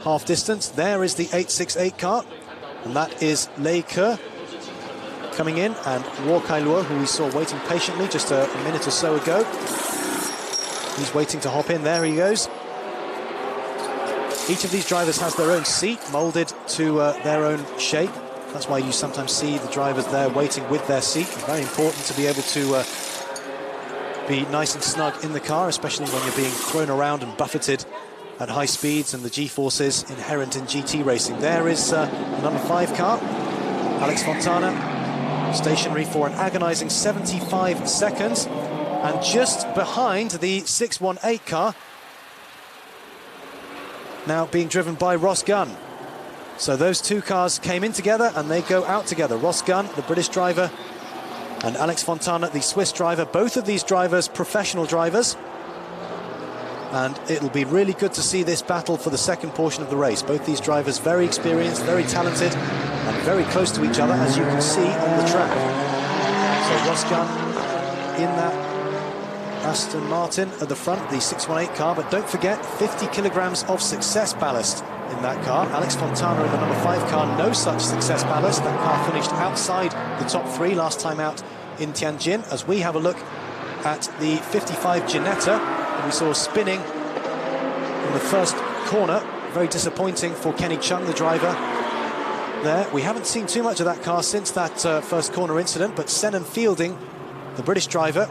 half distance. There is the 868 car, and that is Lei Ke coming in, and Luo Kailuo, who we saw waiting patiently just a minute or so ago. He's waiting to hop in. There he goes. Each of these drivers has their own seat, moulded to their own shape. That's why you sometimes see the drivers there waiting with their seat. It's very important to be able to be nice and snug in the car, especially when you're being thrown around and buffeted at high speeds and the G-forces inherent in GT racing. There is the number 5 car, Alex Fontana, stationary for an agonizing 75 seconds. And just behind the 618 car, now being driven by Ross Gunn. So those two cars came in together and they go out together. Ross Gunn, the British driver, and Alex Fontana, the Swiss driver. Both of these drivers, professional drivers. And it'll be really good to see this battle for the second portion of the race. Both these drivers very experienced, very talented, and very close to each other, as you can see on the track. So Ross Gunn in that Aston Martin at the front, the 618 car, but don't forget 50 kilograms of success ballast in that car. Alex Fontana in the number 5 car, no such success ballast. That car finished outside the top 3 last time out in Tianjin. As we have a look at the 55 Ginetta, we saw spinning in the first corner. Very disappointing for Kenny Chung, the driver there. We haven't seen too much of that car since that first corner incident, but Senan Fielding, the British driver,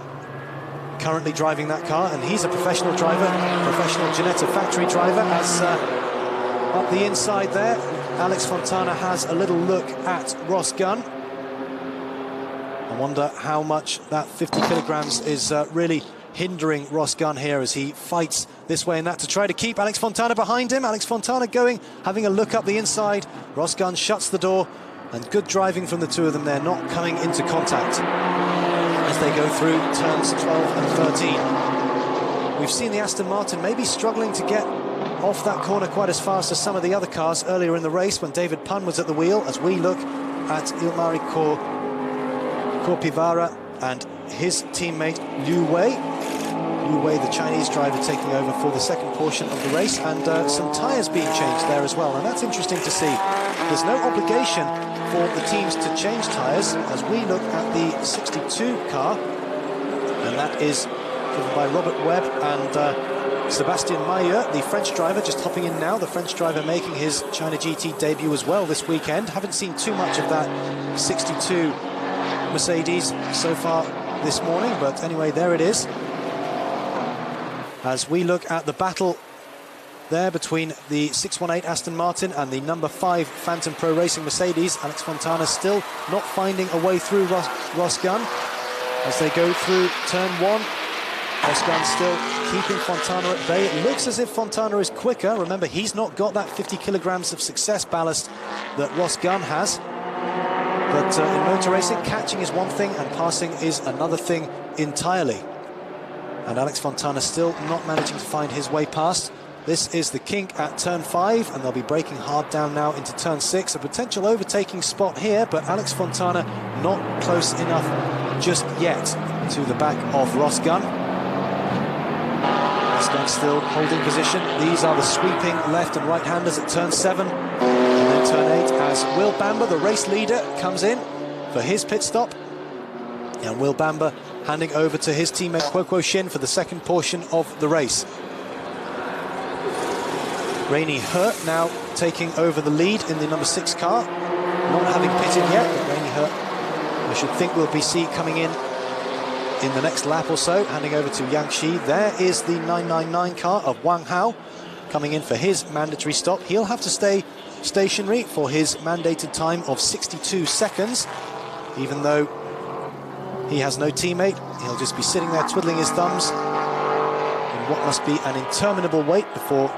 currently driving that car, and he's a professional driver, professional Ginetta factory driver. As up the inside there, Alex Fontana has a little look at Ross Gunn. I wonder how much that 50 kilograms is really hindering Ross Gunn here as he fights this way and that to try to keep Alex Fontana behind him. Alex Fontana going, having a look up the inside. Ross Gunn shuts the door, and good driving from the two of them there, not coming into contact as they go through turns 12 and 13. We've seen the Aston Martin maybe struggling to get off that corner quite as fast as some of the other cars earlier in the race when David Punn was at the wheel. As we look at Ilmari Korpivara and his teammate Liu Wei. Liu Wei, the Chinese driver, taking over for the second portion of the race, and some tyres being changed there as well. And that's interesting to see. There's no obligation for the teams to change tyres as we look at the 62 car, and that is driven by Robert Webb and Sébastien Mailleux, the French driver, just hopping in now. The French driver making his China GT debut as well this weekend. Haven't seen too much of that 62 Mercedes so far this morning, but anyway, there it is. As we look at the battle there between the 618 Aston Martin and the number 5 Phantom Pro Racing Mercedes, Alex Fontana still not finding a way through Ross Gunn as they go through turn 1. Ross Gunn still keeping Fontana at bay. It looks as if Fontana is quicker. Remember, he's not got that 50 kilograms of success ballast that Ross Gunn has. But in motor racing, catching is one thing and passing is another thing entirely. And Alex Fontana still not managing to find his way past. This is the kink at turn 5, and they'll be braking hard down now into turn 6. A potential overtaking spot here, but Alex Fontana not close enough just yet to the back of Ross Gunn. Ross Gunn still holding position. These are the sweeping left and right-handers at turn 7. And then turn 8 as Will Bamber, the race leader, comes in for his pit stop. And Will Bamber handing over to his teammate Kuo Kuo Shin for the second portion of the race. Rainey Hurt now taking over the lead in the number 6 car. Not having pitted yet, but Rainey Hurt, I should think we'll be coming in the next lap or so, handing over to Yang Shi. There is the 999 car of Wang Hao coming in for his mandatory stop. He'll have to stay stationary for his mandated time of 62 seconds, even though he has no teammate. He'll just be sitting there twiddling his thumbs in what must be an interminable wait before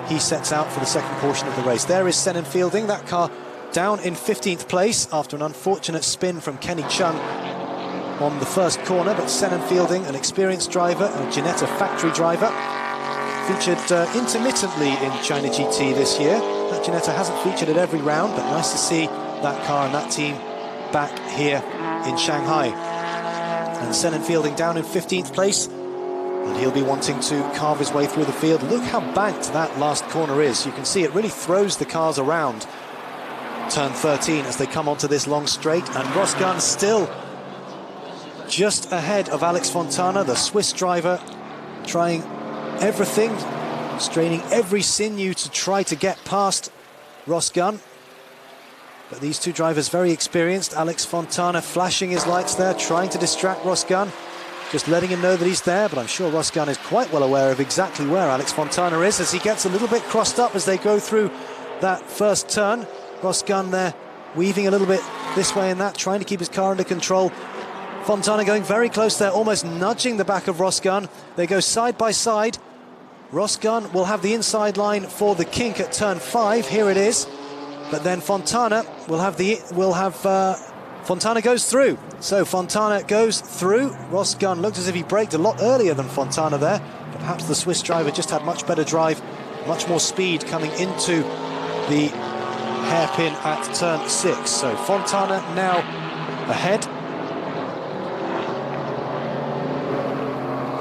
he sets out for the second portion of the race. There is Senan Fielding, that car down in 15th place after an unfortunate spin from Kenny Chung on the first corner, but Senan Fielding, an experienced driver, a Ginetta factory driver, featured intermittently in China GT this year. That Ginetta hasn't featured at every round, but nice to see that car and that team back here in Shanghai. And Senan Fielding down in 15th place, and he'll be wanting to carve his way through the field. Look how banked that last corner is. You can see it really throws the cars around turn 13 as they come onto this long straight, and Ross Gunn still just ahead of Alex Fontana, the Swiss driver, trying everything, straining every sinew to try to get past Ross Gunn. But these two drivers very experienced. Alex Fontana flashing his lights there, trying to distract Ross Gunn, just letting him know that he's there, but I'm sure Ross Gunn is quite well aware of exactly where Alex Fontana is as he gets a little bit crossed up as they go through that first turn. Ross Gunn there weaving a little bit this way and that, trying to keep his car under control. Fontana going very close there, almost nudging the back of Ross Gunn. They go side by side. Ross Gunn will have the inside line for the kink at turn 5. Here it is. but then Fontana Fontana goes through. So Fontana goes through. Ross Gunn looked as if he braked a lot earlier than Fontana there, but perhaps the Swiss driver just had much better drive, much more speed coming into the hairpin at turn 6. So Fontana now ahead.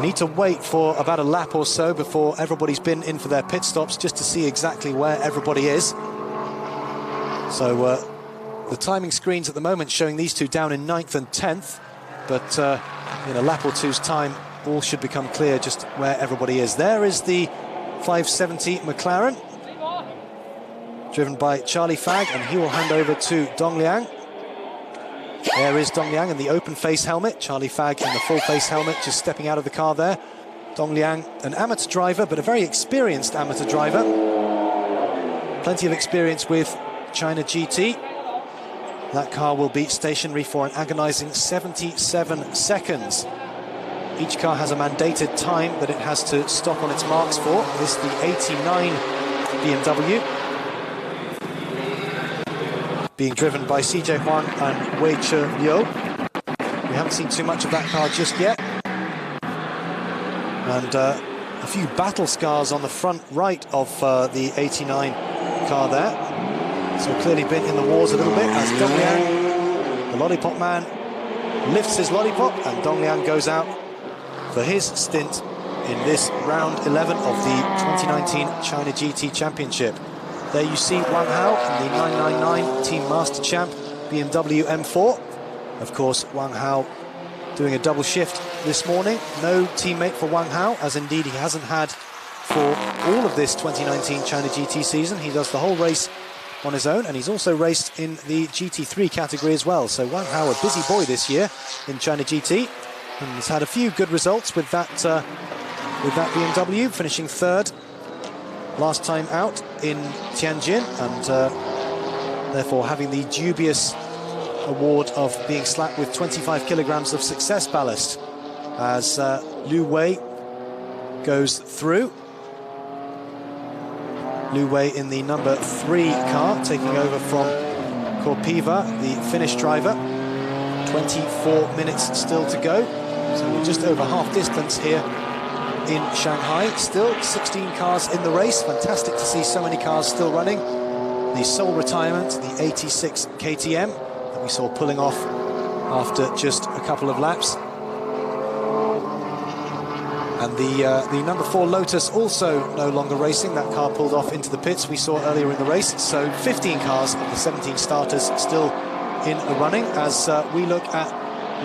Need to wait for about a lap or so before everybody's been in for their pit stops, just to see exactly where everybody is. So the timing screens at the moment showing these two down in 9th and 10th, but in a lap or two's time all should become clear just where everybody is. There is the 570 McLaren, driven by Charlie Fagg, and he will hand over to Dong Liang. There is Dong Liang in the open face helmet, Charlie Fagg in the full face helmet, just stepping out of the car there. Dong Liang, an amateur driver, but a very experienced amateur driver. Plenty of experience with China GT. That car will be stationary for an agonizing 77 seconds. Each car has a mandated time that it has to stop on its marks for. This is the 89 BMW, being driven by CJ Huang and Wei Che Liu. We haven't seen too much of that car just yet. And a few battle scars on the front right of the 89 car there. So clearly been in the wars a little bit, as Dong Liang, the lollipop man, lifts his lollipop, and Dong Liang goes out for his stint in this round 11 of the 2019 China GT Championship. There you see Wang Hao in the 999 Team Master Champ BMW M4. Of course, Wang Hao doing a double shift this morning. No teammate for Wang Hao, as indeed he hasn't had for all of this 2019 China GT season. He does the whole race on his own, and he's also raced in the GT3 category as well. So Wang Hao, a busy boy this year in China GT, and has had a few good results with that BMW, finishing 3rd last time out in Tianjin, and therefore having the dubious award of being slapped with 25 kilograms of success ballast as Liu Wei goes through. Liu Wei in the number 3 car, taking over from Korpiva, the Finnish driver. 24 minutes still to go, so we're just over half distance here in Shanghai. Still 16 cars in the race. Fantastic to see so many cars still running. The sole retirement, the 86 KTM that we saw pulling off after just a couple of laps. And the number 4 Lotus also no longer racing. That car pulled off into the pits we saw earlier in the race. So 15 cars of the 17 starters still in the running, as we look at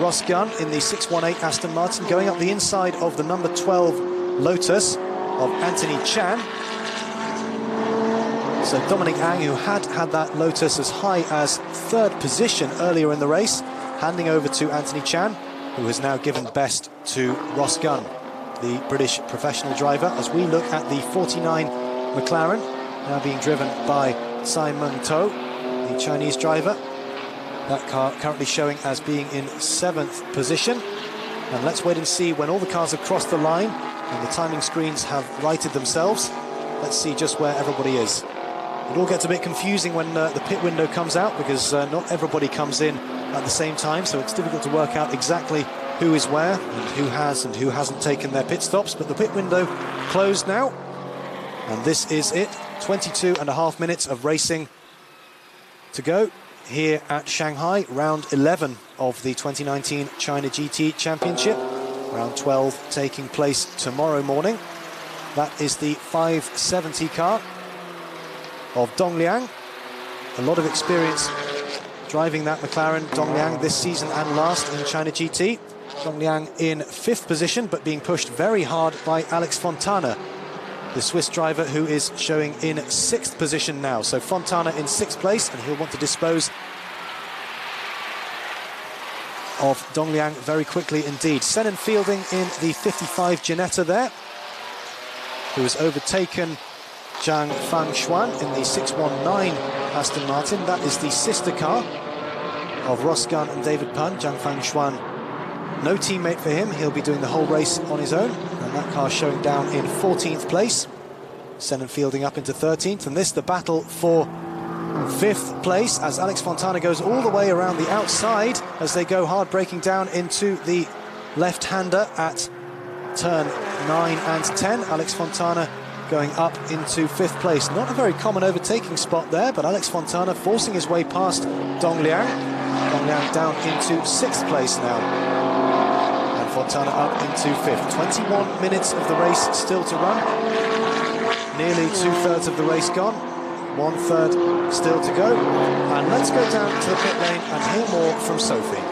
Ross Gunn in the 618 Aston Martin going up the inside of the number 12 Lotus of Anthony Chan. So Dominic Ang, who had that Lotus as high as 3rd position earlier in the race, handing over to Anthony Chan, who has now given best to Ross Gunn, the British professional driver, as we look at the 49 McLaren, now being driven by Tsai Meng-to, the Chinese driver. That car currently showing as being in 7th position. And let's wait and see when all the cars have crossed the line and the timing screens have righted themselves. Let's see just where everybody is. It all gets a bit confusing when the pit window comes out, because not everybody comes in at the same time, so it's difficult to work out exactly who is where and who has and who hasn't taken their pit stops. But the pit window closed now, and this is it. 22.5 minutes of racing to go here at Shanghai, round 11 of the 2019 China GT Championship. Round 12 taking place tomorrow morning. That is the 570 car of Dong Liang. A lot of experience driving that McLaren, Dong Liang, this season and last in China GT. Dong Liang in 5th position, but being pushed very hard by Alex Fontana, the Swiss driver, who is showing in 6th position now. So Fontana in 6th place, and he'll want to dispose of Dong Liang very quickly indeed. Senan Fielding in the 55 Ginetta there, who has overtaken Zhang Fangshuan in the 619 Aston Martin. That is the sister car of Ross Gunn and David Pun. Zhang Fangshuan, no teammate for him. He'll be doing the whole race on his own. And that car showing down in 14th place. Senan Fielding up into 13th. And this, the battle for 5th place as Alex Fontana goes all the way around the outside as they go hard braking down into the left-hander at turn 9 and 10. Alex Fontana going up into 5th place. Not a very common overtaking spot there, but Alex Fontana forcing his way past Dong Liang. Dong Liang down into 6th place now. And Fontana up into 5th. 21 minutes of the race still to run. Nearly 2/3 of the race gone. 1/3 still to go. And let's go down to the pit lane and hear more from Sophie.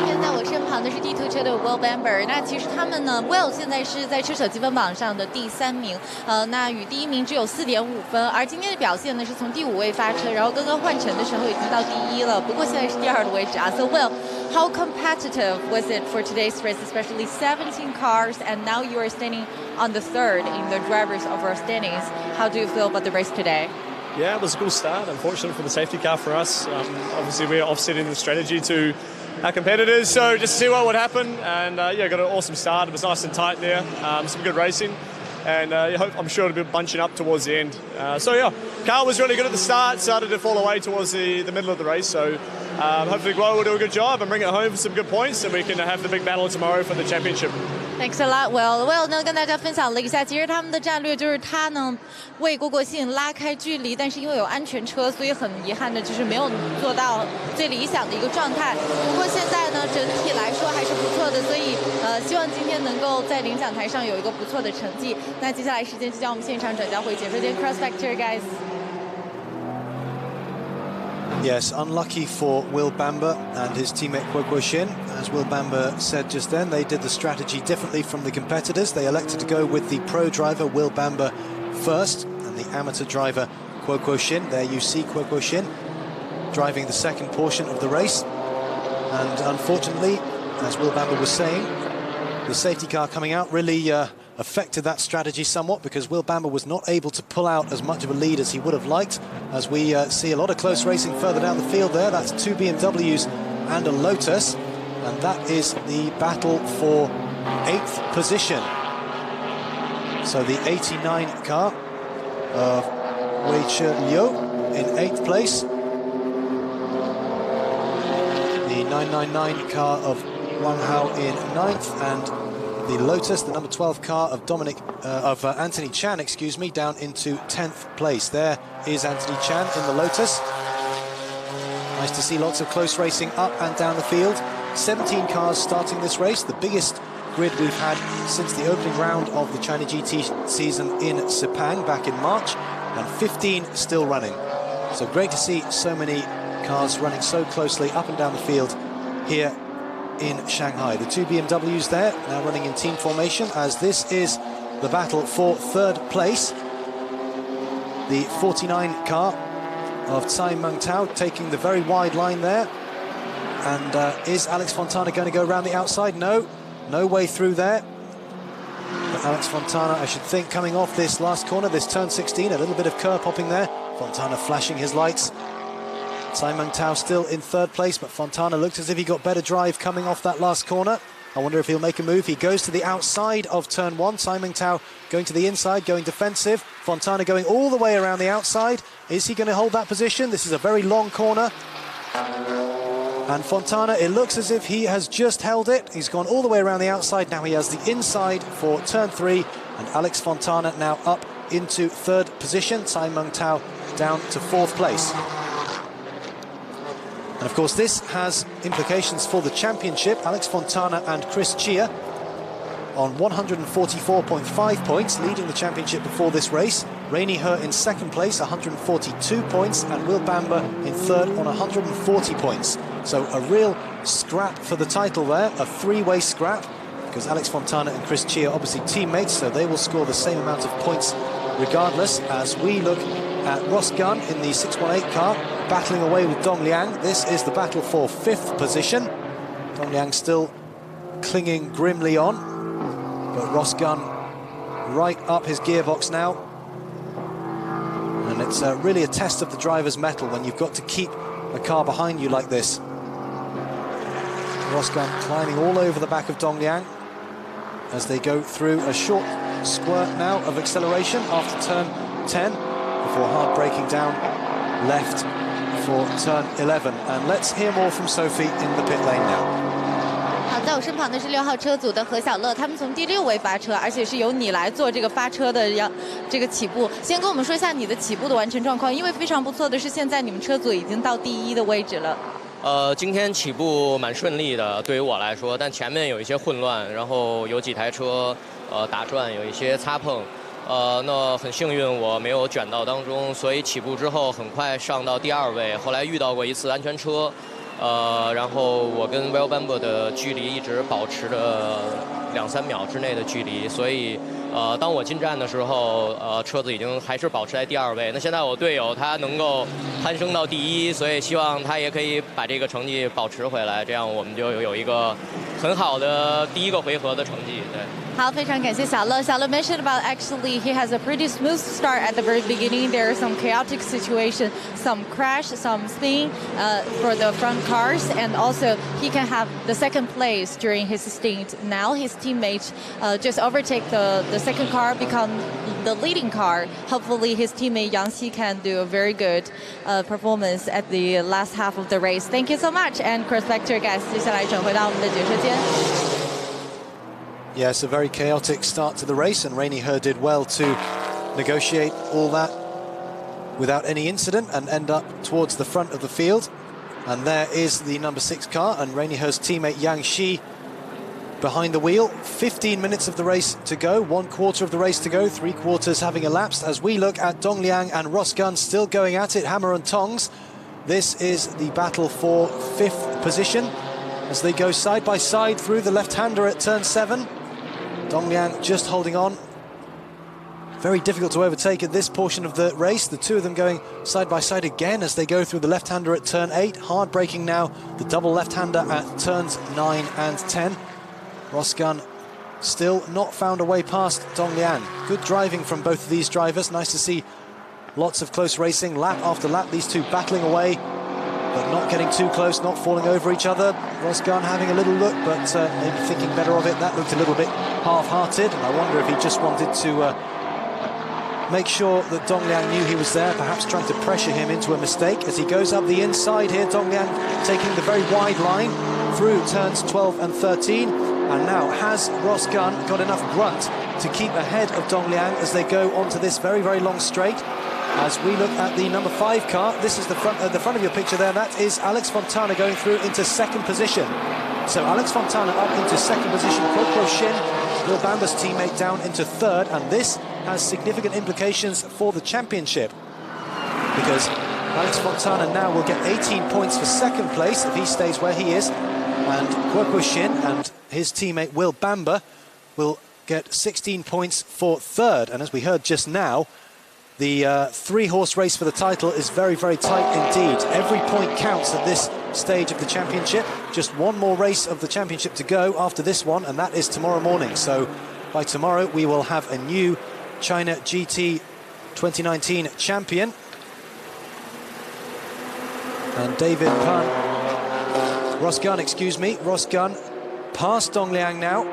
现在我身旁的是地图车的 Will Bamber。那其实他们呢 ，Will 现在是在车手积分榜上的第3名，那与第1名只有4.5分。而今天的表现呢，是从第5位发车，然后刚刚换乘的时候已经到第1了，不过现在是第2的位置啊。So Will, how competitive was it for today's race, especially 17 cars, and now you are standing on the 3rd in the drivers' overall standings? How do you feel about the race today? Yeah, it was a cool start. Unfortunate for the safety car for us. Obviously, we're offsetting the strategy to our competitors, so just to see what would happen. And yeah, got an awesome start. It was nice and tight there. Some good racing, and I'm sure it'll be bunching up towards the end. So yeah, car was really good at the start. Started to fall away towards the middle of the race. So hopefully, Guo will do a good job and bring it home for some good points, and we can have the big battle tomorrow for the championship. Thanks a lot, Will. Will 呢跟大家分享了一下，其实他们的战略就是他呢为郭国信拉开距离，但是因为有安全车，所以很遗憾的就是没有做到最理想的一个状态。不过现在呢整体来说还是不错的，所以希望今天能够在领奖台上有一个不错的成绩。那接下来时间就将我们现场转交回解说间 Cross Factor guys。Yes, unlucky for Will Bamber and his teammate Guo Guoxin. As Will Bamber said just then, they did the strategy differently from the competitors. They elected to go with the pro driver Will Bamber first and the amateur driver Guo Guoxin. There you see Guo Guoxin driving the second portion of the race. And unfortunately, as Will Bamber was saying, the safety car coming out really affected that strategy somewhat because Will Bamber was not able to pull out as much of a lead as he would have liked. As we see a lot of close racing further down the field there. That's 2 BMWs and a Lotus. And that is the battle for 8th position. So the 89 car of Wei Che Liu in 8th place. The 999 car of Wang Hao in 9th, and the Lotus, the number 12 car of Anthony Chan, excuse me, down into 10th place. There is Anthony Chan in the Lotus. Nice to see lots of close racing up and down the field. 17 cars starting this race, the biggest grid we've had since the opening round of the China GT season in Sepang back in March, and 15 still running. So great to see so many cars running so closely up and down the field here in Shanghai. The 2 BMWs there now running in team formation as this is the battle for 3rd place. The 49 car of Tsai Meng-Tao taking the very wide line there. And is Alex Fontana going to go around the outside? No way through there. But Alex Fontana, I should think, coming off this last corner, this turn 16, a little bit of curb popping there. Fontana flashing his lights. Tsai Meng-Tao still in 3rd place, but Fontana looked as if he got better drive coming off that last corner. I wonder if he'll make a move. He goes to the outside of turn 1. Tsai Meng-Tao going to the inside, going defensive. Fontana going all the way around the outside. Is he going to hold that position? This is a very long corner. And Fontana, it looks as if he has just held it. He's gone all the way around the outside. Now he has the inside for turn 3. And Alex Fontana now up into 3rd position. Tsai Meng-Tao down to 4th place. And of course, this has implications for the championship. Alex Fontana and Chris Chia on 144.5 points, leading the championship before this race. Rainy He in 2nd place, 142 points, and Will Bamber in 3rd on 140 points. So a real scrap for the title there, a 3-way scrap, because Alex Fontana and Chris Chia are obviously teammates, so they will score the same amount of points regardless. As we look at Ross Gunn in the 618 car, battling away with Dong Liang. This is the battle for 5th position. Dong Liang still clinging grimly on, but Ross Gunn right up his gearbox now. And it's really a test of the driver's mettle when you've got to keep a car behind you like this. Ross Gunn climbing all over the back of Dong Liang as they go through a short squirt now of acceleration after turn 10 before hard braking down left for turn 11. And let's hear more from Sophie in the pit lane now. 好，在我身旁的是6号车组的何小乐，他们从第6位发车，而且是由你来做这个发车的这个起步。先跟我们说一下你的起步的完成状况，因为非常不错的是，现在你们车组已经到第1的位置了。今天起步蛮顺利的，对于我来说，但前面有一些混乱，然后有几台车打转，有一些擦碰。那很幸运我没有卷到当中，所以起步之后很快上到第2位。后来遇到过一次安全车，然后我跟 Will Bamber 的距离一直保持着2-3秒之内的距离，所以当我进站的时候，车子已经还是保持在第2位。那现在我队友他能够攀升到第1，所以希望他也可以把这个成绩保持回来，这样我们就有一个很好的第1个回合的成绩。对。好，非常感谢小乐。小乐 mentioned about actually he has a pretty smooth start at the very beginning. There are some chaotic situation, some crash, some spin for the front cars, and also he can have the second place during his stint. Now his teammates just overtake the second car, become the leading car. Hopefully his teammate Yang Xi can do a very good performance at the last half of the race. Thank you so much. And cross back to your guys. 接下来转回到我们的决车间。Yes, a very chaotic start to the race, and Rainy He did well to negotiate all that without any incident and end up towards the front of the field. And there is the number 6 car, and Rainy He's teammate Yang Xi behind the wheel. 15 minutes of the race to go, 1/4 of the race to go, 3/4 having elapsed, as we look at Dong Liang and Ross Gunn still going at it, hammer and tongs. This is the battle for 5th position as they go side by side through the left-hander at turn 7. Dong Liang just holding on. Very difficult to overtake at this portion of the race. The two of them going side by side again as they go through the left-hander at turn 8. Hard braking now, the double left-hander at turns 9 and 10. Ross Gunn still not found a way past Dong Liang. Good driving from both of these drivers. Nice to see lots of close racing, lap after lap, these two battling away, but not getting too close, not falling over each other. Ross Gunn having a little look, but maybe thinking better of it. That looked a little bit half-hearted, and I wonder if he just wanted to make sure that Dong Liang knew he was there, perhaps trying to pressure him into a mistake. As he goes up the inside here, Dong Liang taking the very wide line through turns 12 and 13. And now, has Ross Gunn got enough grunt to keep ahead of Dong Liang as they go onto this very, very long straight? As we look at the number 5 car, this is the front of your picture there. That is Alex Fontana going through into 2nd position. So Alex Fontana up into 2nd position. Koko Shin, Will Bamber's teammate, down into 3rd. And this has significant implications for the championship, because Alex Fontana now will get 18 points for 2nd place if he stays where he is. And Koko Shin and his teammate Will Bamber will get 16 points for 3rd. And as we heard just now, the 3-horse race for the title is very, very tight indeed. Every point counts at this stage of the championship. Just one more race of the championship to go after this one, and that is tomorrow morning. So by tomorrow, we will have a new China GT 2019 champion. And Ross Gunn past Dong Liang now.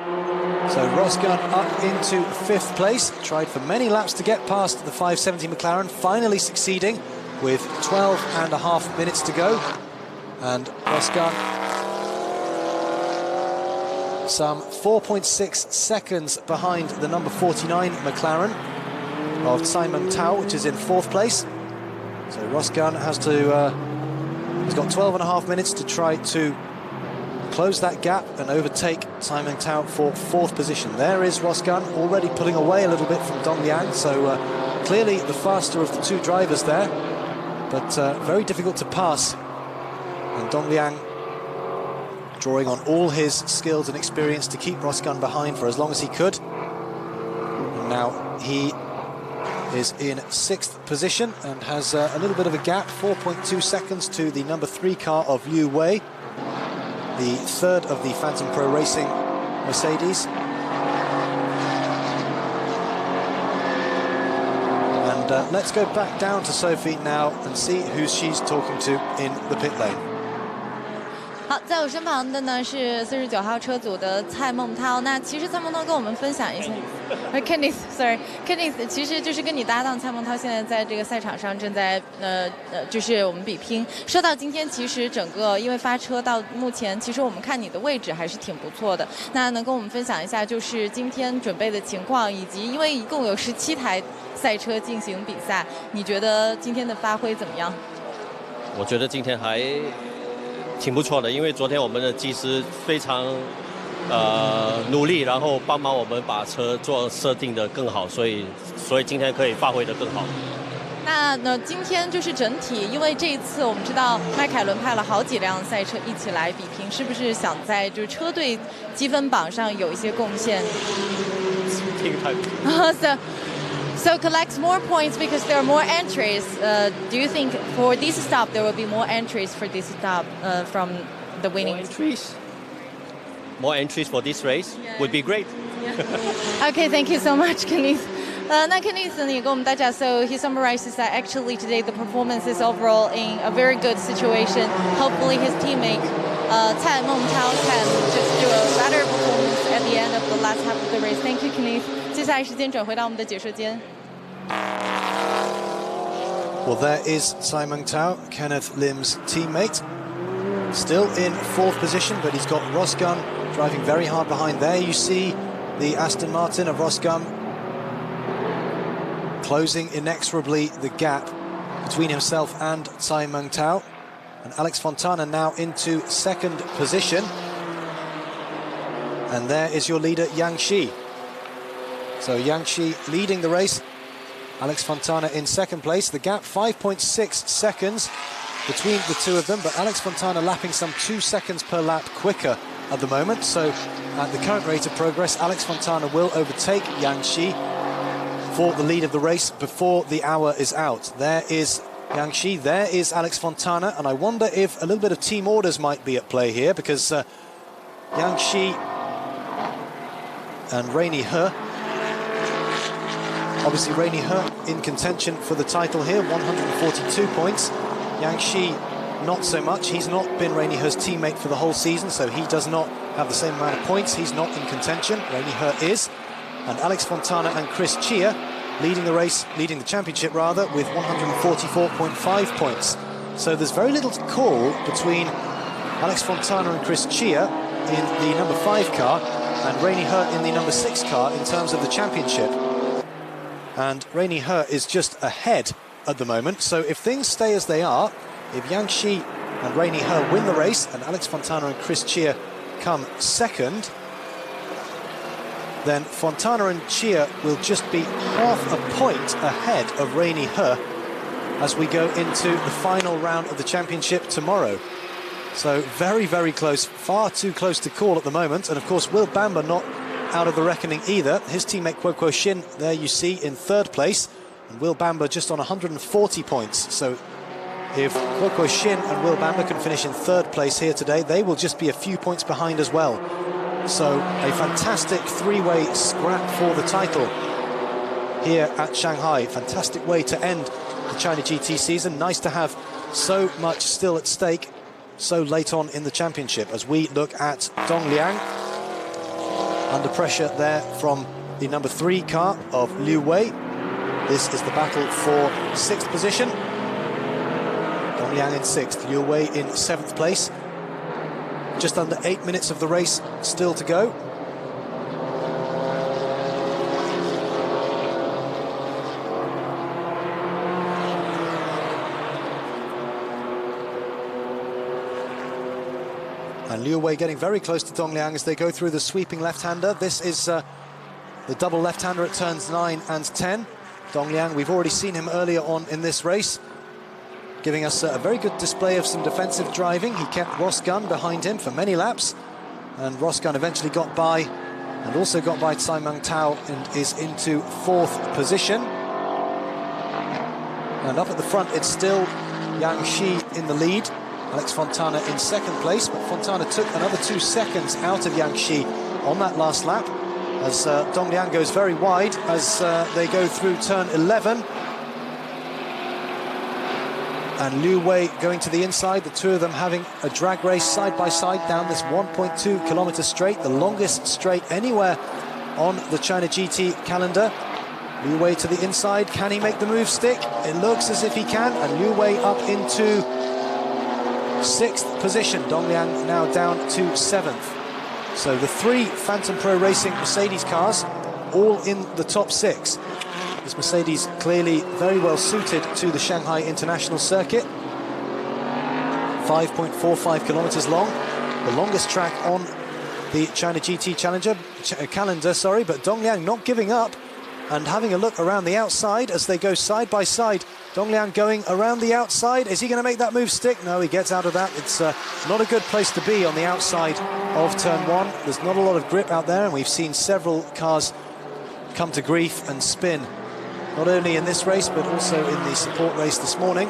So Ross Gunn up into 5th place, tried for many laps to get past the 570 McLaren, finally succeeding with 12.5 minutes to go. And Ross Gunn some 4.6 seconds behind the number 49 McLaren of Simon Tao, which is in 4th place. So Ross Gunn has to, he's got 12.5 minutes to try to close that gap and overtake Simon Tao for 4th position. There is Ross Gunn already pulling away a little bit from Dong Liang, so clearly the faster of the two drivers there, but very difficult to pass. And Dong Liang drawing on all his skills and experience to keep Ross Gunn behind for as long as he could. And now he is in 6th position and has a little bit of a gap, 4.2 seconds to the number 3 car of Liu Wei, the 3rd of the Phantom Pro Racing Mercedes. And let's go back down to Sophie now and see who she's talking to in the pit lane. 好，在我身旁的呢是49号车组的蔡梦涛。那其实蔡梦涛跟我们分享一下，Kenneth，其实就是跟你搭档蔡梦涛，现在在这个赛场上正在就是我们比拼。说到今天，其实整个因为发车到目前，其实我们看你的位置还是挺不错的。那能跟我们分享一下，就是今天准备的情况，以及因为一共有17台赛车进行比赛，你觉得今天的发挥怎么样？我觉得今天还挺不错的，因为昨天我们的技师非常努力，然后帮忙我们把车做设定的更好，所以今天可以发挥的更好。那呢，今天就是整体，因为这一次我们知道迈凯伦派了好几辆赛车一起来比拼，是不是想在就是车队积分榜上有一些贡献？So collect more points because there are more entries. Do you think for this stop there will be more entries for this stop from the winning? More entries for this race would be great. Okay, thank you so much, Kenneth. 那 Kenneth 呢也跟我们大家 so he summarizes that actually today the performance is overall in a very good situation. Hopefully his teammate蔡梦涛 can just do a better performance at the end of the last half of the race. Thank you, Kenneth. 接下来时间转回到我们的解说间。Well, there is Tsai Meng-tao, Kenneth Lim's teammate. Still in 4th position, but he's got Rosgun driving very hard behind. There you see the Aston Martin of Rosgun closing inexorably the gap between himself and Tsai Meng-tao. And Alex Fontana now into 2nd position. And there is your leader, Yang Shi. So Yang Shi leading the race. Alex Fontana in 2nd place. The gap 5.6 seconds between the two of them, but Alex Fontana lapping some 2 seconds per lap quicker at the moment. So at the current rate of progress, Alex Fontana will overtake Yang Shi for the lead of the race before the hour is out. There is Yang Shi, there is Alex Fontana, and I wonder if a little bit of team orders might be at play here, because Yang Shi and Rainy He, obviously Rainy He in contention for the title here, 142 points. Yang Shi not so much. He's not been Rainy He's teammate for the whole season, so he does not have the same amount of points. He's not in contention. Rainy He is. And Alex Fontana and Chris Chia leading the race, leading the championship rather, with 144.5 points. So there's very little to call between Alex Fontana and Chris Chia in the number 5 car and Rainy He in the number 6 car in terms of the championship. And Rainy He is just ahead at the moment. So if things stay as they are, if Yang Shi and Rainy He win the race and Alex Fontana and Chris Chia come 2nd, then Fontana and Chia will just be half a point ahead of Rainy He as we go into the final round of the championship tomorrow. So very, very close, far too close to call at the moment. And of course, Will Bamber not out of the reckoning either. His teammate Kuo Kuo Shin, there you see, in 3rd place. And Will Bamber just on 140 points. So if Kuo Kuo Shin and Will Bamber can finish in 3rd place here today, they will just be a few points behind as well. So a fantastic 3-way scrap for the title here at Shanghai. Fantastic way to end the China GT season. Nice to have so much still at stake so late on in the championship as we look at Dong Liang under pressure there from the number 3 car of Liu Wei. This is the battle for 6th position. Dong Liang in 6th, Liu Wei in 7th place. Just under 8 minutes of the race still to go. And Liu Wei getting very close to Dong Liang as they go through the sweeping left-hander. This is the double left-hander at turns 9 and 10. Dong Liang, we've already seen him earlier on in this race, giving us a very good display of some defensive driving. He kept Rosgun behind him for many laps, and Rosgun eventually got by, and also got by Tsai Meng-tao, and is into 4th position. And up at the front, it's still Yang Shi in the lead, Alex Fontana in 2nd place, but Fontana took another 2 seconds out of Yang Shi on that last lap, as Dong Liang goes very wide as they go through turn 11. and Liu Wei going to the inside, the two of them having a drag race side by side down this 1.2 kilometer straight, the longest straight anywhere on the China GT calendar. Liu Wei to the inside, can he make the move stick? It looks as if he can, and Liu Wei up into 6th position. Dong Liang now down to 7th. So the 3 Phantom Pro Racing Mercedes cars all in the top 6. This Mercedes clearly very well suited to the Shanghai International Circuit. 5.45 kilometers long, the longest track on the China GT calendar, but Dong Liang not giving up and having a look around the outside as they go side by side. Dong Liang going around the outside. Is he going to make that move stick? No, he gets out of that. It's not a good place to be on the outside of turn 1. There's not a lot of grip out there, and we've seen several cars come to grief and spin, not only in this race but also in the support race this morning.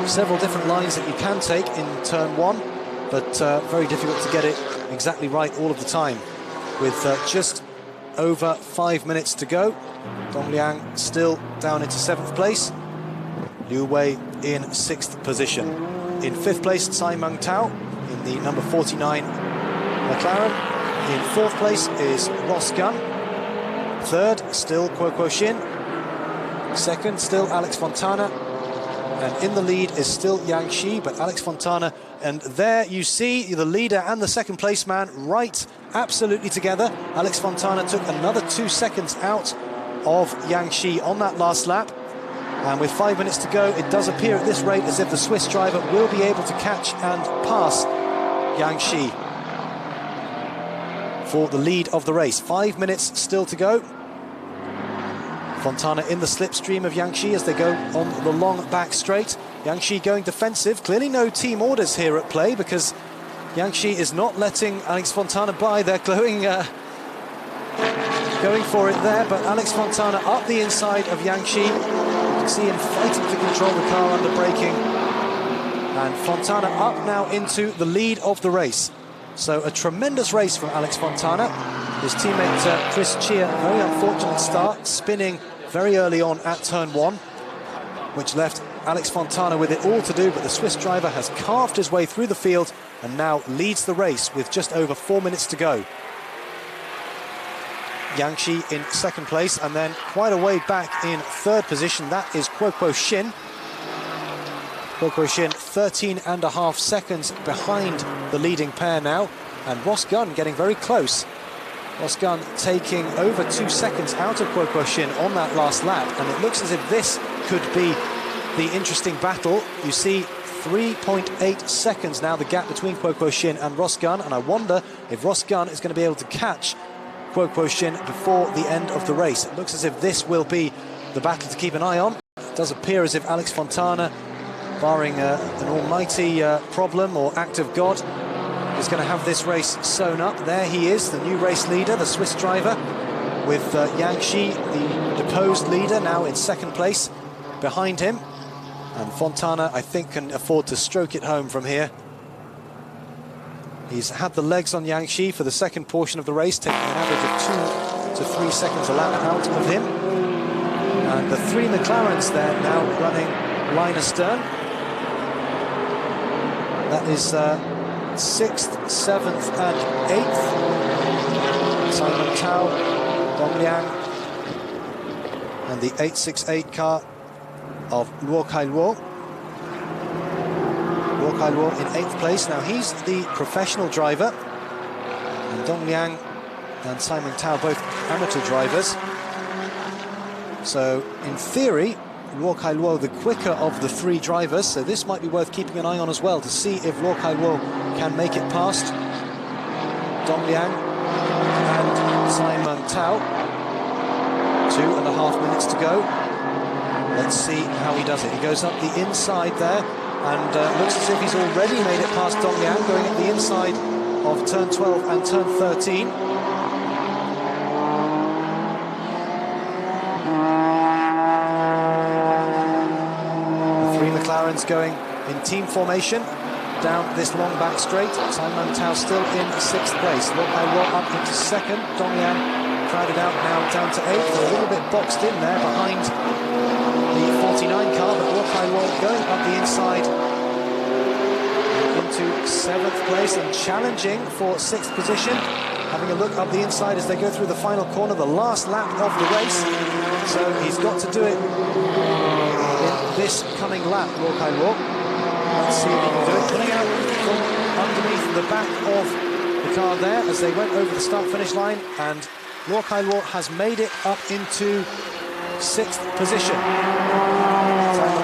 Several different lines that you can take in turn 1, but very difficult to get it exactly right all of the time. With just over 5 minutes to go, Dong Liang still down into 7th place, Liu Wei in 6th position. In 5th place, Tsai Meng-Tao in the number 49 McLaren. In 4th place is Ross Gunn. 3rd, still Kuo Kuo Shin. 2nd, still Alex Fontana. And in the lead is still Yang Shi, but Alex Fontana. And there you see the leader and the 2nd place man right absolutely together. Alex Fontana took another 2 seconds out of Yang Shi on that last lap. And with 5 minutes to go, it does appear at this rate as if the Swiss driver will be able to catch and pass Yang Shi for the lead of the race. 5 minutes still to go. Fontana in the slipstream of Yang Shi as they go on the long back straight. Yang Shi going defensive. Clearly no team orders here at play because Yang Shi is not letting Alex Fontana by. They're going for it there, but Alex Fontana up the inside of Yang Shi. You can see him fighting to control the car under braking. And Fontana up now into the lead of the race. So a tremendous race from Alex Fontana. His teammate Chris Chia, very unfortunate start, spinning very early on at turn 1, which left Alex Fontana with it all to do, but the Swiss driver has carved his way through the field and now leads the race with just over 4 minutes to go. Yang Shi in 2nd place, and then quite a way back in 3rd position, that is Kuo Kuo Shin. Kuo Kuo Shin 13.5 seconds behind the leading pair now, and Ross Gunn getting very close. Ross Gunn taking over 2 seconds out of Kuo Kuo Shin on that last lap, and it looks as if this could be the interesting battle. You see 3.8 seconds now, the gap between Kuo Kuo Shin and Ross Gunn, and I wonder if Ross Gunn is going to be able to catch Kuo Kuo Shin before the end of the race. It looks as if this will be the battle to keep an eye on. It does appear as if Alex Fontana, barring an almighty problem or act of God, is going to have this race sewn up. There he is, the new race leader, the Swiss driver, with Yang Shi, the deposed leader, now in 2nd place behind him. And Fontana, I think, can afford to stroke it home from here. He's had the legs on Yang Shi for the 2nd portion of the race, taking an average of 2 to 3 seconds a lap out of him. And the 3 McLarens there now running line astern. That is 6th, 7th and 8th. Tsai Meng-Tao, Dong Liang, and the 868 car of Luo Kailuo. Luo Kailuo in 8th place. Now he's the professional driver, and Dong Liang and Tsai Meng-Tao both amateur drivers. So in theory, Luo Kailuo the quicker of the 3 drivers, so this might be worth keeping an eye on as well to see if Luo Kailuo can make it past Dong Liang and Tsai Meng-Tao. 2.5 minutes to go. Let's see how he does it. He goes up the inside there, and looks as if he's already made it past Dong Liang, going up the inside of turn 12 and turn 13. The 3 McLarens going in team formation down this long back straight. Tsai Meng-Tao still in 6th place. Luo Kailuo up into 2nd. Dong Liang crowded out now down to 8th. A little bit boxed in there behind the 49 car, but Luo Kailuo going up the inside. 7th place and challenging for 6th position. Having a look up the inside as they go through the final corner, the last lap of the race. So he's got to do it in this coming lap, Rokai Luo. Let's see if he can do it. Pulling out from underneath the back of the car there as they went over the start-finish line, and Rokai Luo has made it up into 6th position.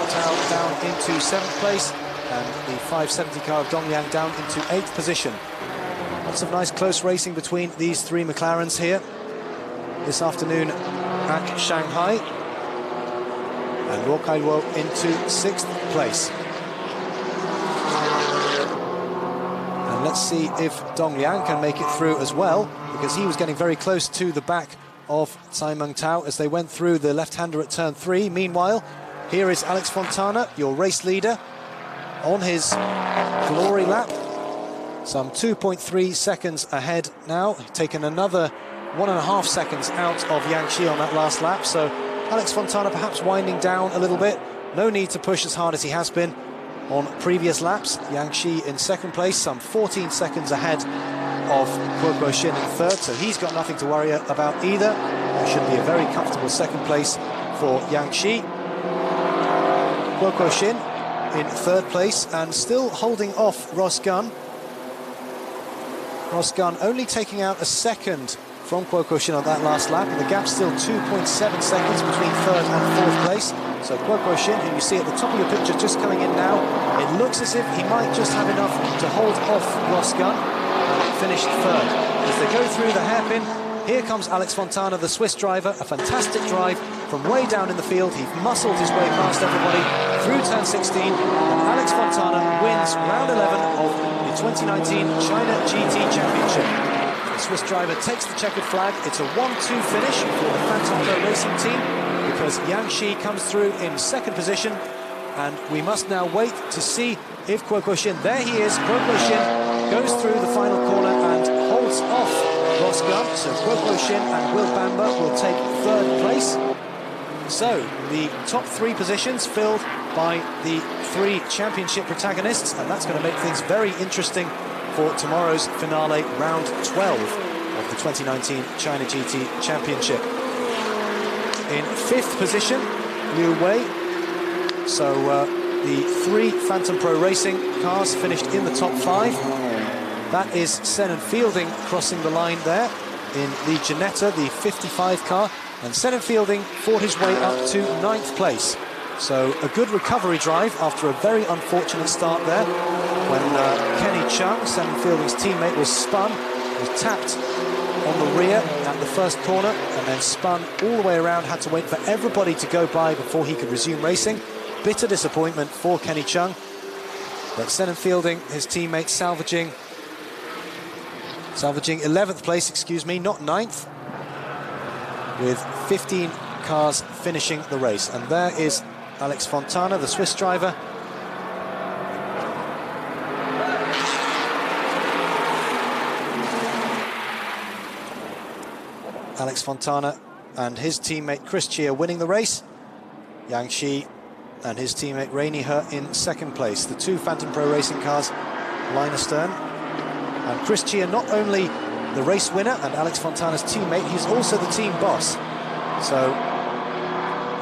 Tao down into 7th place, and the 570 car of Dong Liang down into 8th position. Lots of nice close racing between these three McLarens here this afternoon at Shanghai. And Rokai Luo into 6th place. And let's see if Dong Liang can make it through as well, because he was getting very close to the back of Tsai Meng-Tao as they went through the left-hander at turn 3. Meanwhile, here is Alex Fontana, your race leader, on his glory lap. Some 2.3 seconds ahead now, taken another 1.5 seconds out of Yang Shi on that last lap. So Alex Fontana perhaps winding down a little bit. No need to push as hard as he has been on previous laps. Yang Shi in 2nd place, some 14 seconds ahead of Guo Guoxin in 3rd, so he's got nothing to worry about either. It should be a very comfortable 2nd place for Yang Shi. Guo Guoxin in 3rd place and still holding off Ross Gunn. Ross Gunn only taking out a 2nd from Guo Guoxin on that last lap, and the gap's still 2.7 seconds between 3rd and 4th place. So Guo Guoxin, who you see at the top of your picture just coming in now, it looks as if he might just have enough to hold off Ross Gunn. Finished 3rd. As they go through the hairpin, here comes Alex Fontana, the Swiss driver, a fantastic drive from way down in the field. He muscled his way past everybody through turn 16, and Alex Fontana wins round 11 of the 2019 China GT Championship. The Swiss driver takes the checkered flag. It's a 1-2 finish for the Phantom Pro Racing team, because Yang Shi comes through in 2nd position, and we must now wait to see if Guo Guoxin, there he is, Guo Guoxin goes through the final corner and holds off Ross Gunn. So Guo Guoxin and Will Bamba will take 3rd place. So the top 3 positions filled by the 3 championship protagonists, and that's going to make things very interesting for tomorrow's finale, round 12 of the 2019 China GT Championship. In 5th position, Liu Wei. So the 3 Phantom Pro Racing cars finished in the top 5. That is Senan Fielding crossing the line there in the Ginetta, the 55 car, and Senan Fielding fought his way up to 9th place. So a good recovery drive after a very unfortunate start there when Kenny Chung, Senan Fielding's teammate, was spun, was tapped on the rear at the first corner and then spun all the way around, had to wait for everybody to go by before he could resume racing. Bitter disappointment for Kenny Chung, but Senan Fielding, his teammate, salvaging 11th place, excuse me, not 9th, with 15 cars finishing the race. And there is Alex Fontana, the Swiss driver. Alex Fontana and his teammate Chris Chia winning the race. Yang Shi and his teammate Rainy He in 2nd place. The 2 Phantom Pro Racing cars line astern. And Chris Chia, not only the race winner and Alex Fontana's teammate, he's also the team boss. So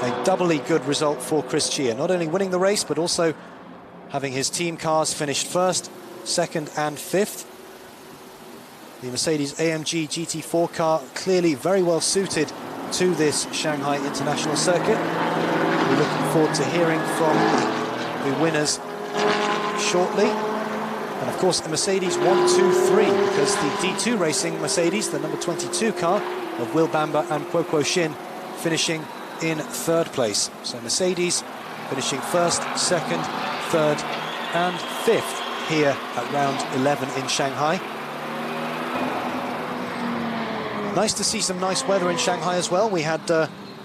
a doubly good result for Chris Chia, not only winning the race, but also having his team cars finished 1st, 2nd and 5th. The Mercedes AMG GT4 car clearly very well suited to this Shanghai International Circuit. We're looking forward to hearing from the winners shortly. And of course, a Mercedes 1-2-3, because the D2 Racing Mercedes, the number 22 car of Will Bamba and Guo Guoxin, finishing in 3rd place. So Mercedes finishing 1st, 2nd, 3rd and 5th here at round 11 in Shanghai. Nice to see some nice weather in Shanghai as well. We had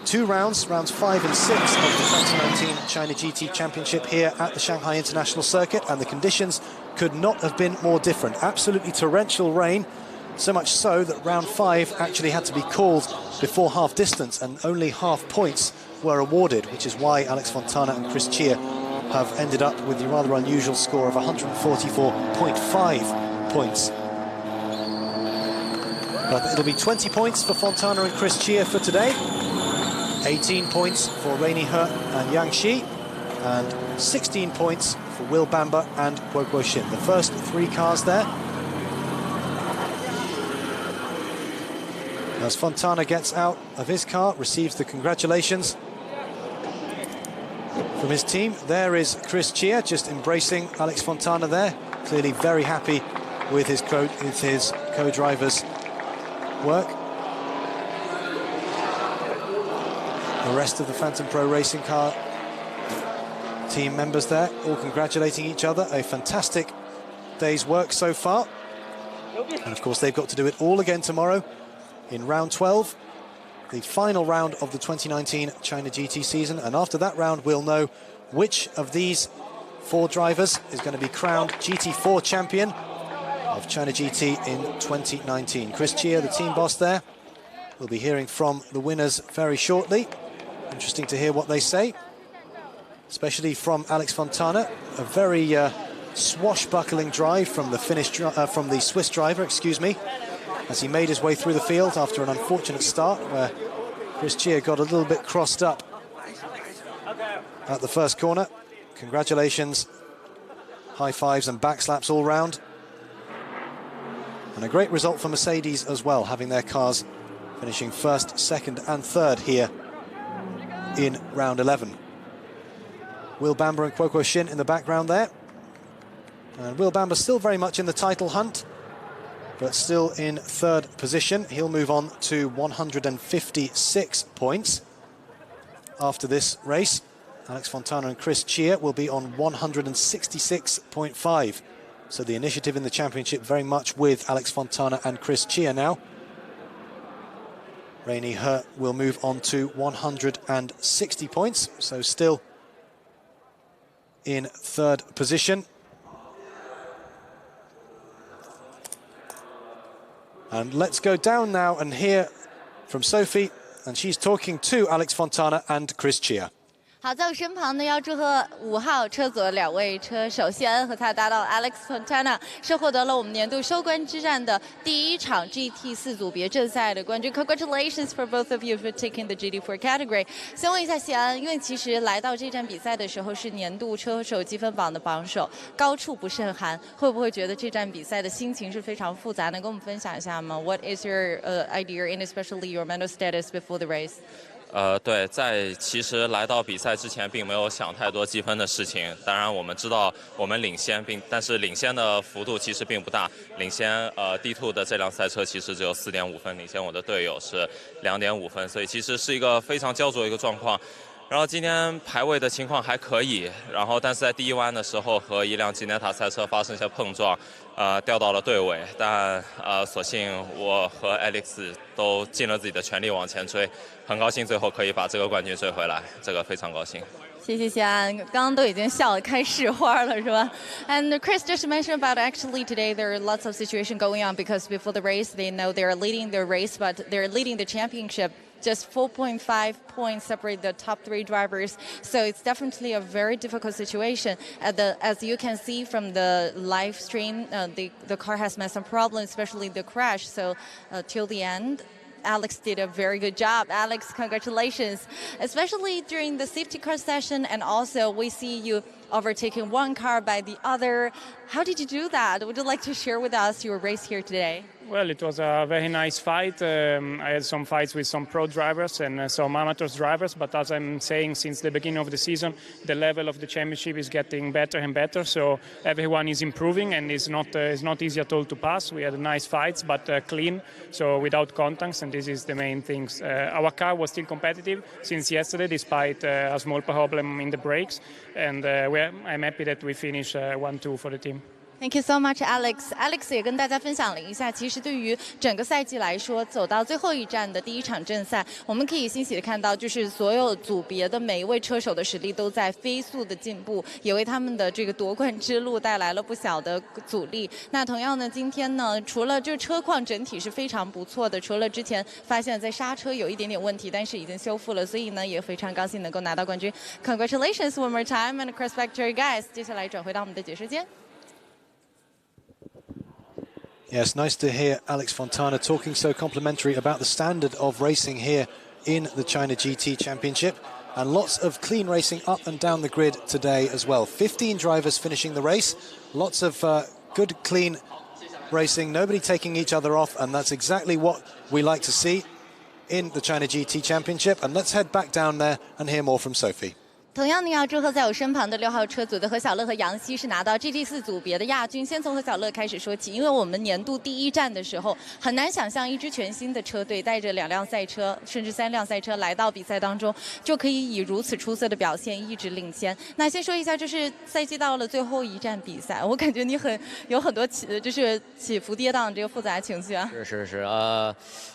2 rounds, rounds 5 and 6 of the 2019 China GT Championship here at the Shanghai International Circuit, and the conditions could not have been more different. Absolutely torrential rain, so much so that round 5 actually had to be called before half distance, and only half points were awarded, which is why Alex Fontana and Chris Chia have ended up with the rather unusual score of 144.5 points. But it'll be 20 points for Fontana and Chris Chia for today, 18 points for Rainy He and Yang Shi, and 16 points for Will Bamber and Guo Guoxin. The first three cars there. As Fontana gets out of his car, receives the congratulations from his team. There is Chris Chia just embracing Alex Fontana there, clearly very happy with his co-driver's work. The rest of the Phantom Pro Racing Car team members there, all congratulating each other. A fantastic day's work so far. And of course, they've got to do it all again tomorrow in round 12, the final round of the 2019 China GT season. And after that round, we'll know which of these four drivers is going to be crowned GT4 champion of China GT in 2019. Chris Chia, the team boss there, we'll be hearing from the winners very shortly. Interesting to hear what they say, especially from Alex Fontana. A very swashbuckling drive from the Swiss driver, excuse me, as he made his way through the field after an unfortunate start where Chris Chia got a little bit crossed up at the first corner. Congratulations, high fives and back slaps all round. And a great result for Mercedes as well, having their cars finishing first, second and third here in round 11. Will Bamber and Guo Guoxin in the background there. And Will Bamber still very much in the title hunt, but still in third position. He'll move on to 156 points after this race. Alex Fontana and Chris Chia will be on 166.5. So the initiative in the championship very much with Alex Fontana and Chris Chia now. Rainy He will move on to 160 points, so still in third position. And let's go down now and hear from Sophie, and she's talking to Alex Fontana and Chris Chia. 好，在我身旁呢，要祝贺5号车组的2位车手谢恩和他搭档 Alex Fontana 是获得了我们年度收官之战的第一场 GT 4组别正赛的冠军。Congratulations for both of you for taking the GT4 category。先问一下谢恩，因为其实来到这站比赛的时候是年度车手积分榜的榜首，高处不胜寒，会不会觉得这站比赛的心情是非常复杂？能跟我们分享一下吗 ？What is your idea and especially your mental status before the race？ 对，在其实来到比赛之前，并没有想太多积分的事情。当然，我们知道我们领先，但是领先的幅度其实并不大。领先D2 的这辆赛车其实只有4.5分，领先我的队友是2.5分，所以其实是一个非常焦灼的一个状况。然后今天排位的情况还可以，然后但是在第一弯的时候和一辆吉内塔赛车发生一些碰撞，掉到了队尾，但所幸我和 Alex 都尽了自己的全力往前追，很高兴最后可以把这个冠军追回来，这个非常高兴。谢谢谢安，刚刚都已经笑得开市花了，是吧 ？And Chris just mentioned about actually today there are lots of situation going on because before the race they know they are leading the race, but they're leading the championship. Just 4.5 points separate the top 3 drivers. So it's definitely a very difficult situation. As you can see from the live stream, the car has met some problems, especially the crash. So till the end, Alex did a very good job. Alex, congratulations. Especially during the safety car session, and also we see you overtaking one car by the other. How did you do that? Would you like to share with us your race here today? Well, it was a very nice fight. I had some fights with some pro drivers and some amateur drivers, but as I'm saying, since the beginning of the season, the level of the championship is getting better and better, so everyone is improving and it's not easy at all to pass. We had nice fights, but clean, so without contacts, and this is the main things. Our car was still competitive since yesterday, despite a small problem in the brakes, and I'm happy that we finished 1-2 for the team. Thank you so much, Alex. Alex 也跟大家分享了一下，其实对于整个赛季来说，走到最后一站的第一场正赛，我们可以欣喜的看到，就是所有组别的每一位车手的实力都在飞速的进步，也为他们的这个夺冠之路带来了不小的阻力。那同样呢，今天呢，除了这车况整体是非常不错的，除了之前发现在刹车有一点点问题，但是已经修复了，所以呢，也非常高兴能够拿到冠军。Congratulations one more time and cross factory guys。接下来转回到我们的解说间。Yes, nice to hear Alex Fontana talking so complimentary about the standard of racing here in the China GT Championship. And lots of clean racing up and down the grid today as well. 15 drivers finishing the race. Lots of good, clean racing. Nobody taking each other off. And that's exactly what we like to see in the China GT Championship. And let's head back down there and hear more from Sophie. 同样呢，要祝贺在我身旁的6号车组的何小乐和杨希是拿到 GT4 组别的亚军。先从何小乐开始说起，因为我们年度第一站的时候，很难想象一支全新的车队带着2辆赛车，甚至3辆赛车来到比赛当中，就可以以如此出色的表现一直领先。那先说一下，就是赛季到了最后一站比赛，我感觉你有很多起伏跌宕这个复杂情绪啊。是，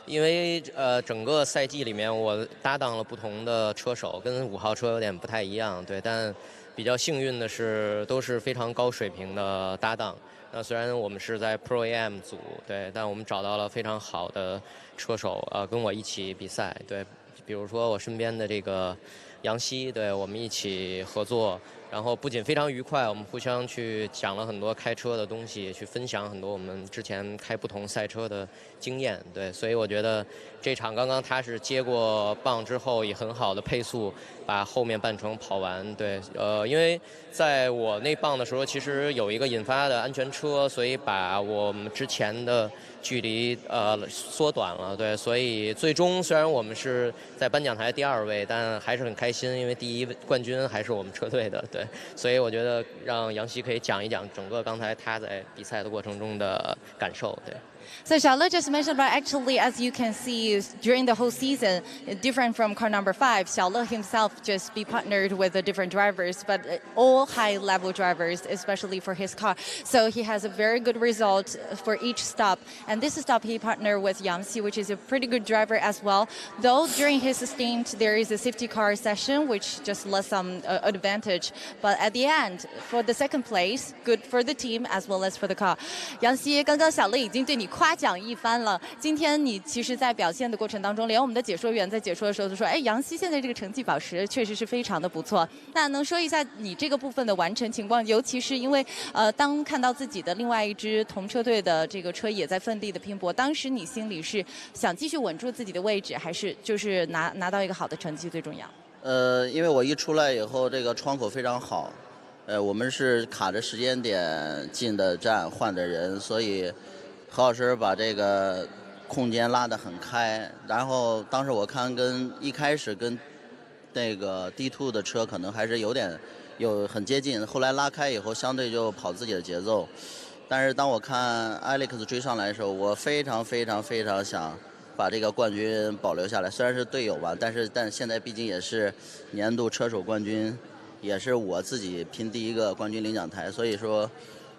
因为整个赛季里面我搭档了不同的车手，跟5号车有点不太一样，对，但比较幸运的是都是非常高水平的搭档。那虽然我们是在 Pro AM 组，对，但我们找到了非常好的车手，跟我一起比赛，对，比如说我身边的这个杨希，对，我们一起合作。然后不仅非常愉快，我们互相去讲了很多开车的东西，去分享很多我们之前开不同赛车的经验。对，所以我觉得这场刚刚他是接过棒之后，以很好的配速把后面半程跑完。对，因为在我那棒的时候，其实有一个引发的安全车，所以把我们之前的距离缩短了。对，所以最终虽然我们是在颁奖台第2位，但还是很开心，因为第1冠军还是我们车队的。对。所以我觉得让杨希可以讲一讲整个刚才他在比赛的过程中的感受，对。So Xiaole just mentioned, but actually, as you can see, during the whole season, different from car number 5, Xiaole himself just be partnered with the different drivers, but all high-level drivers, especially for his car. So he has a very good result for each stop. And this stop, he partnered with Yang Xi, which is a pretty good driver as well. Though during his stint, there is a safety car session, which just lost some advantage. But at the end, for the second place, good for the team as well as for the car. Yang Xi, 刚刚Xiaole已经对你夸奖一番了。今天你其实在表现的过程当中，连我们的解说员在解说的时候都说，哎，杨希现在这个成绩保持确实是非常的不错。那能说一下你这个部分的完成情况，尤其是因为当看到自己的另外一支同车队的这个车也在奋力的拼搏，当时你心里是想继续稳住自己的位置，还是就是拿到一个好的成绩最重要？因为我一出来以后，这个窗口非常好，我们是卡着时间点进的站换的人，所以何老师把这个空间拉得很开。然后当时我看一开始跟那个 D2 的车可能还是有很接近，后来拉开以后相对就跑自己的节奏。但是当我看 Alex 追上来的时候，我非常想把这个冠军保留下来。虽然是队友吧，但现在毕竟也是年度车手冠军，也是我自己拼第1个冠军领奖台，所以说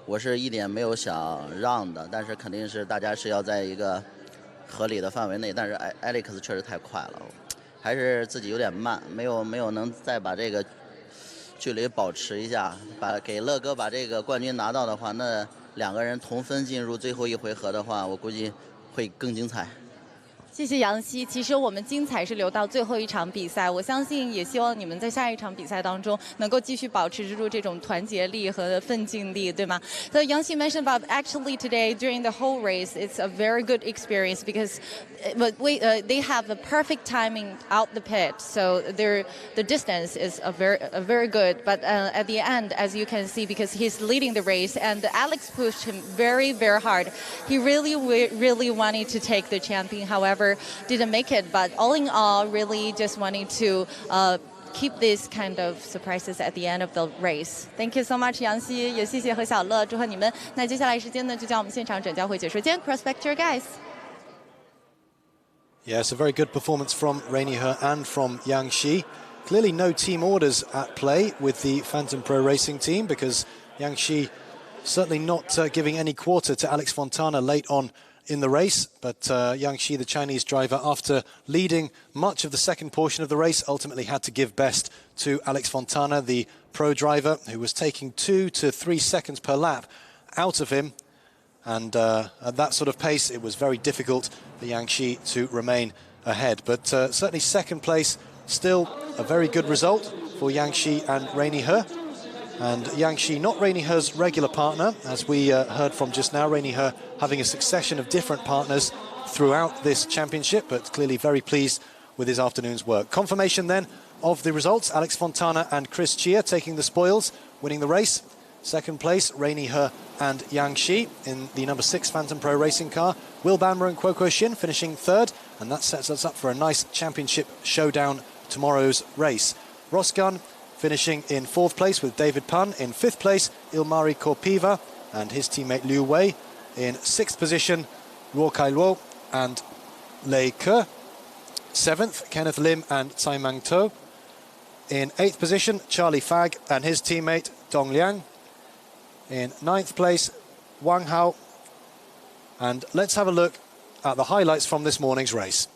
我是一点没有想让的，但是肯定是大家是要在一个合理的范围内。但是 Alex 确实太快了，还是自己有点慢，没有能再把这个距离保持一下，给乐哥把这个冠军拿到的话，那2个人同分进入最后1回合的话，我估计会更精彩。谢谢杨希。其实我们精彩是留到最后一场比赛，我相信也希望你们在下一场比赛当中能够继续保持住这种团结力和奋进力，对吗？ So Yang Xi mentioned about actually today during the whole race, it's a very good experience because they have a perfect timing out the pit, so the distance is a very good. But at the end, as you can see, because he's leading the race and Alex pushed him very hard, he really wanted to take the champion. However, didn't make it, but all in all, really just wanting to keep these kind of surprises at the end of the race. Thank you so much, 杨希，也谢谢何小乐，祝贺你们。那接下来时间呢，就将我们现场转交回解说间 ，Cross Factor Guys. Yes, a very good performance from Rainy He and from Yang Xi. Clearly no team orders at play with the Phantom Pro Racing team because Yang Xi certainly not giving any quarter to Alex Fontana late on in the race, but Yang Shi, the Chinese driver, after leading much of the second portion of the race, ultimately had to give best to Alex Fontana, the pro driver, who was taking 2 to 3 seconds per lap out of him. And at that sort of pace, it was very difficult for Yang Shi to remain ahead. But certainly second place, still a very good result for Yang Shi and Rainy He. And Yang Shi, not Rainy He's regular partner, as we heard from just now. Rainy He having a succession of different partners throughout this championship, but clearly very pleased with his afternoon's work. Confirmation then of the results. Alex Fontana and Chris Chia taking the spoils, winning the race. Second place, Rainy He and Yang Shi in the number 6 Phantom Pro racing car. Will Banmer and Kwoko Shin finishing third, and that sets us up for a nice championship showdown tomorrow's race. Ross Gunn finishing in 4th place with David Pun. In 5th place, Ilmari Korpiva and his teammate Liu Wei. In 6th position, Luo Kailuo and Lei Ke. 7th, Kenneth Lim and Tsai Mang To. In 8th position, Charlie Fag and his teammate Dong Liang. In 9th place, Wang Hao. And let's have a look at the highlights from this morning's race.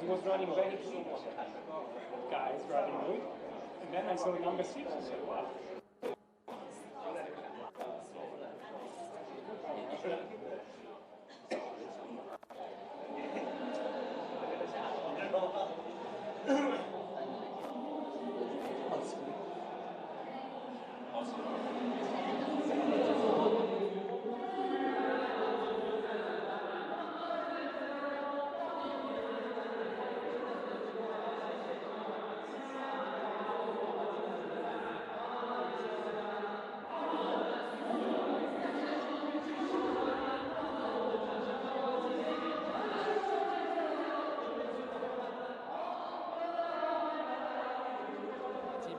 was running very clean. Guys driving good. And then I saw number 6 and said, wow.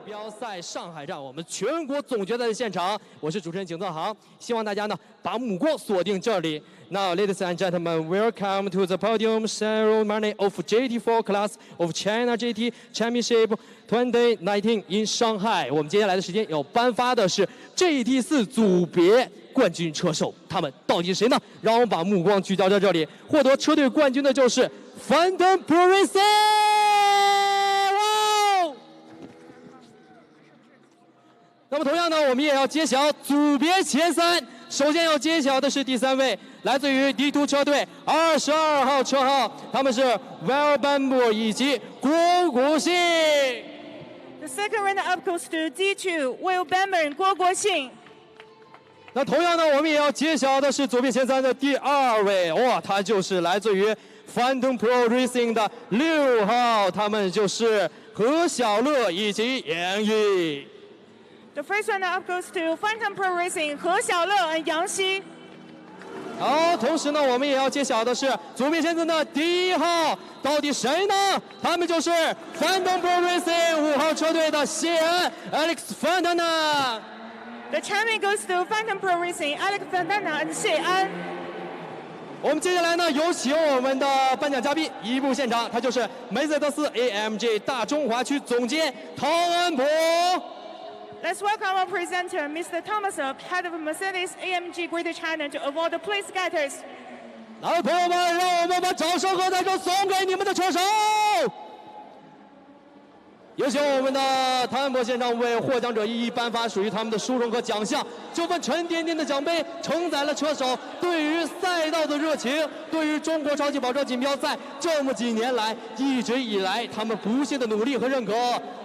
标赛上海站，我们全国总决赛的现场，我是主持人景泽航，希望大家呢把目光锁定这里。Now, ladies and gentlemen, welcome to the podium ceremony of GT4 Class of China GT Championship 2019 in Shanghai。我们接下来的时间要颁发的是 GT4 组别冠军车手，他们到底是谁呢？让我们把目光聚焦在这里，获得车队冠军的就是 Phantom Pro Racing。那么同样呢，我们也要揭晓组别前3。首先要揭晓的是第3位，来自于 D2 车队22号车号，他们是 Will Bambo 以及郭国信。The second runner up goes to D2 Will Bambo 郭国信。那同样呢，我们也要揭晓的是组别前3的第2位，哇，他就是来自于 Phantom Pro Racing 的6号，他们就是何小乐以及杨毅。The first runner up goes to Phantom Pro Racing 何小乐 and 杨希。好，同时呢，我们也要揭晓的是组别前3的第1号，到底谁呢？他们就是 Phantom Pro Racing 5号车队的谢安 Alex Fontana。The champion goes to Phantom Pro Racing Alex Fontana and 谢安。我们接下来呢，有请我们的颁奖嘉宾移步现场，他就是梅赛德斯 AMG 大中华区总监唐安博。Let's welcome our presenter, Mr. Thomas Up, head of Mercedes-AMG Greater China, to award the plate skaters. 来，朋友们，让我们把掌声和赞声送给你们的车手。有请我们的唐安博先生为获奖者一一颁发属于他们的殊荣和奖项。这份沉甸甸的奖杯承载了车手对于赛道的热情，对于中国超级跑车锦标赛这么几年来一直以来他们不懈的努力和认可。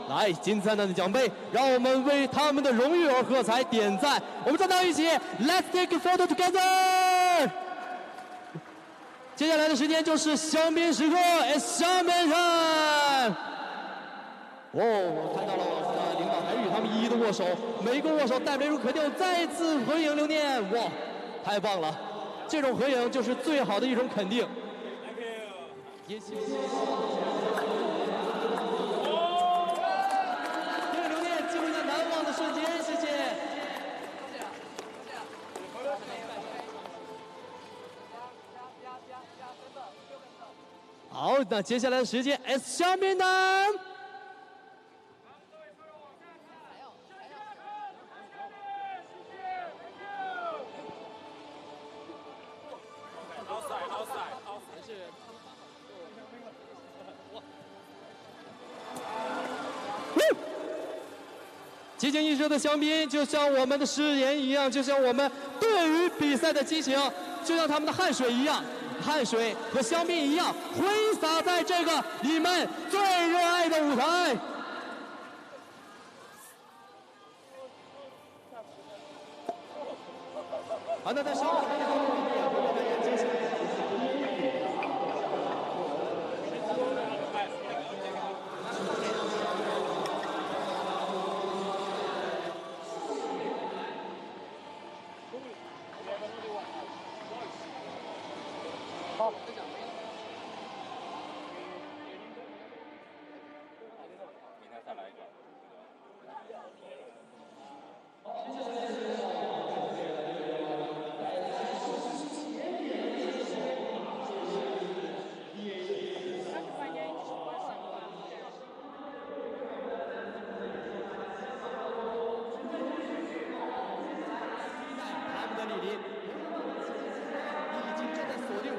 来，金灿灿的奖杯，让我们为他们的荣誉而喝彩点赞。我们站到一起 ，Let's take a photo together。接下来的时间就是香槟时刻 ，It's 香槟time。哦，我看到了我们的领导还与他们一一的握手，每一个握手带泪如可定，再次合影留念。哇，太棒了！这种合影就是最好的一种肯定。也谢谢。留念，记录下难忘的瞬间，谢谢。好，那接下来的时间 ，It's 香槟time。激情一时的香槟，就像我们的誓言一样，就像我们对于比赛的激情，就像他们的汗水一样，汗水和香槟一样，挥洒在这个你们最热爱的舞台。好，那在稍后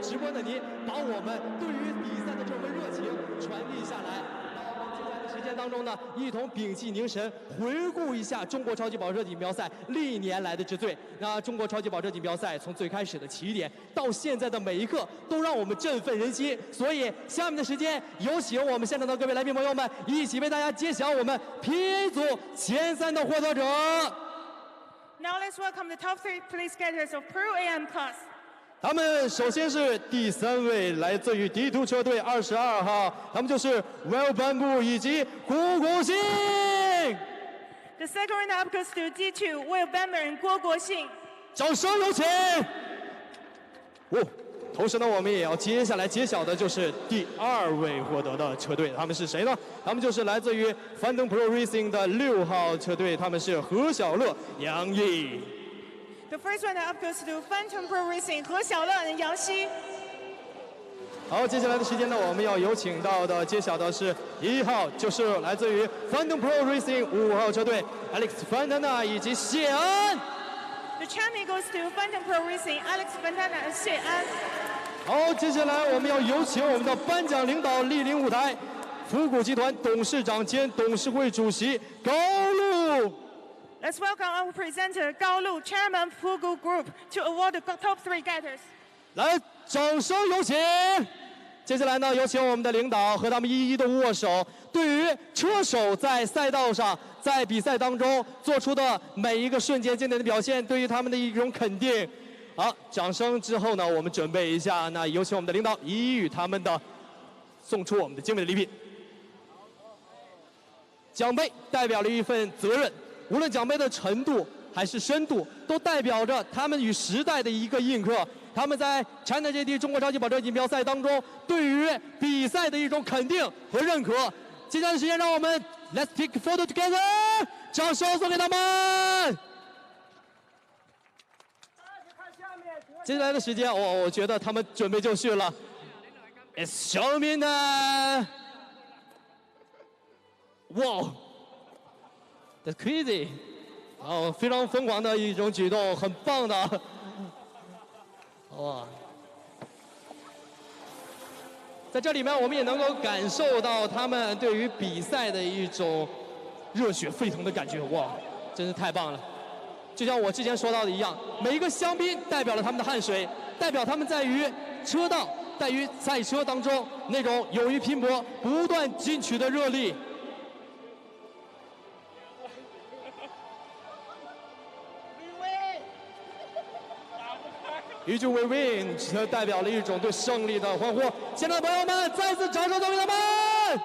直播的您，把我们对于比赛的这份热情间当中呢，一同屏气凝神，回顾一下中国超级跑车锦标赛历年来的之最。那中国超级跑车锦标赛从最开始的起点到现在的每一刻，都让我们振奋人心。所以下面的时间，有请我们现场的各位来宾朋友们，一起为大家揭晓我们 PA 组前3的获得者。Now let's welcome the top 3 police skaters of Pro AM class. 他们首先是第3位，来自于 D2 车队22号，他们就是 Will Bamboo 以及郭国信。The second runner-up goes to D2, Will Bamber and 郭国信。掌声有请。同时呢，我们也要接下来揭晓的就是第2位获得的车队，他们是谁呢？他们就是来自于樊登 Pro Racing 的6号车队，他们是何小乐、杨毅。The first runner-up goes to Phantom Pro Racing 何小乐和杨希。好，接下来的时间呢，我们要有请到的揭晓的是1号，就是来自于 Phantom Pro Racing 5号车队 Alex Fontana 以及谢安。The champion goes to Phantom Pro Racing Alex Fontana 和谢安。好，接下来我们要有请我们的颁奖领导莅临舞台，福谷集团董事长兼董事会主席高路。Let's welcome our presenter Gao Lu, Chairman of Fugu Group, to award the top 3 getters. 来，掌声有请。接下来呢，有请我们的领导和他们一一的握手。对于车手在赛道上、在比赛当中做出的每一个瞬间经典的表现，对于他们的一种肯定。好，掌声之后呢，我们准备一下，那有请我们的领导一一与他们的送出我们的精美的礼品。奖杯代表了一份责任。无论奖杯的程度还是深度，都代表着他们与时代的一个印刻。他们在 China GT 中国超级跑车锦标赛当中，对于比赛的一种肯定和认可。接下来的时间，让我们 Let's take a photo together， 掌声送给他们。接下来的时间，我觉得他们准备就绪了。It's show me now。哇！ That's crazy， 非常疯狂的一种举动，很棒的，哇！在这里面，我们也能够感受到他们对于比赛的一种热血沸腾的感觉，哇，真是太棒了！就像我之前说到的一样，每一个香槟代表了他们的汗水，代表他们在于车道、在于赛车当中那种勇于拼搏、不断进取的热力。 一句 "We win"， 这代表了一种对胜利的欢呼。现在的朋友们，再次掌声送给他们！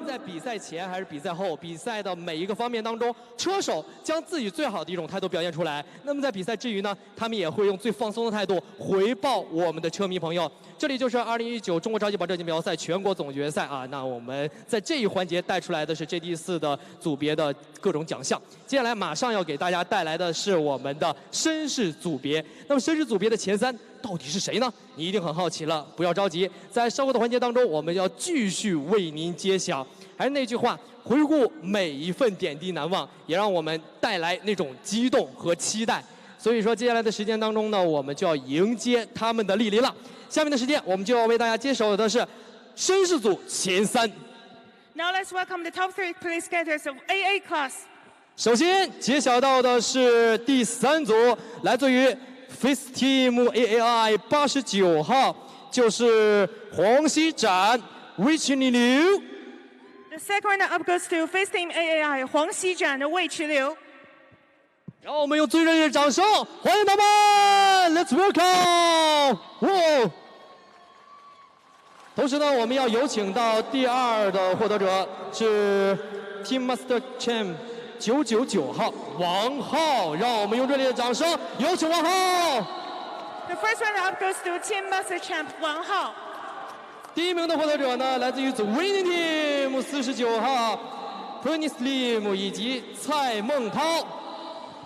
在比赛前还是比赛后，比赛的每一个方面当中，车手将自己最好的一种态度表现出来。那么在比赛之余呢，他们也会用最放松的态度回报我们的车迷朋友。这里就是2019中国超级跑车锦标赛全国总决赛啊。那我们在这一环节带出来的是 GT4的组别的各种奖项。接下来马上要给大家带来的是我们的绅士组别。那么绅士组别的前3到底是谁呢？你一定很好奇了，不要着急，在稍后的环节当中，我们要继续为您揭晓。还是那句话，回顾每一份点滴难忘，也让我们带来那种激动和期待。所以说，接下来的时间当中呢，我们就要迎接他们的莅临了。下面的时间，我们就要为大家揭晓的是绅士组前3。Now let's welcome the top 3 police skaters of AA class. 首先揭晓到的是第3组，来自于 Face Team AAI 89号，就是黄熙展、魏群刘。 The second runner-up goes to Face Team AAI 黄熙展的魏池流。让我们用最热烈的掌声欢迎他们 ！Let's welcome！ 哇！同时呢，我们要有请到第2的获得者是 Team Master Champ 999号王浩，让我们用热烈的掌声有请王浩。The first runner-up goes to Team Master Champ 王浩。第1名的获得者呢，来自于 The Winning Team 49号 Prince Lim 以及蔡梦涛。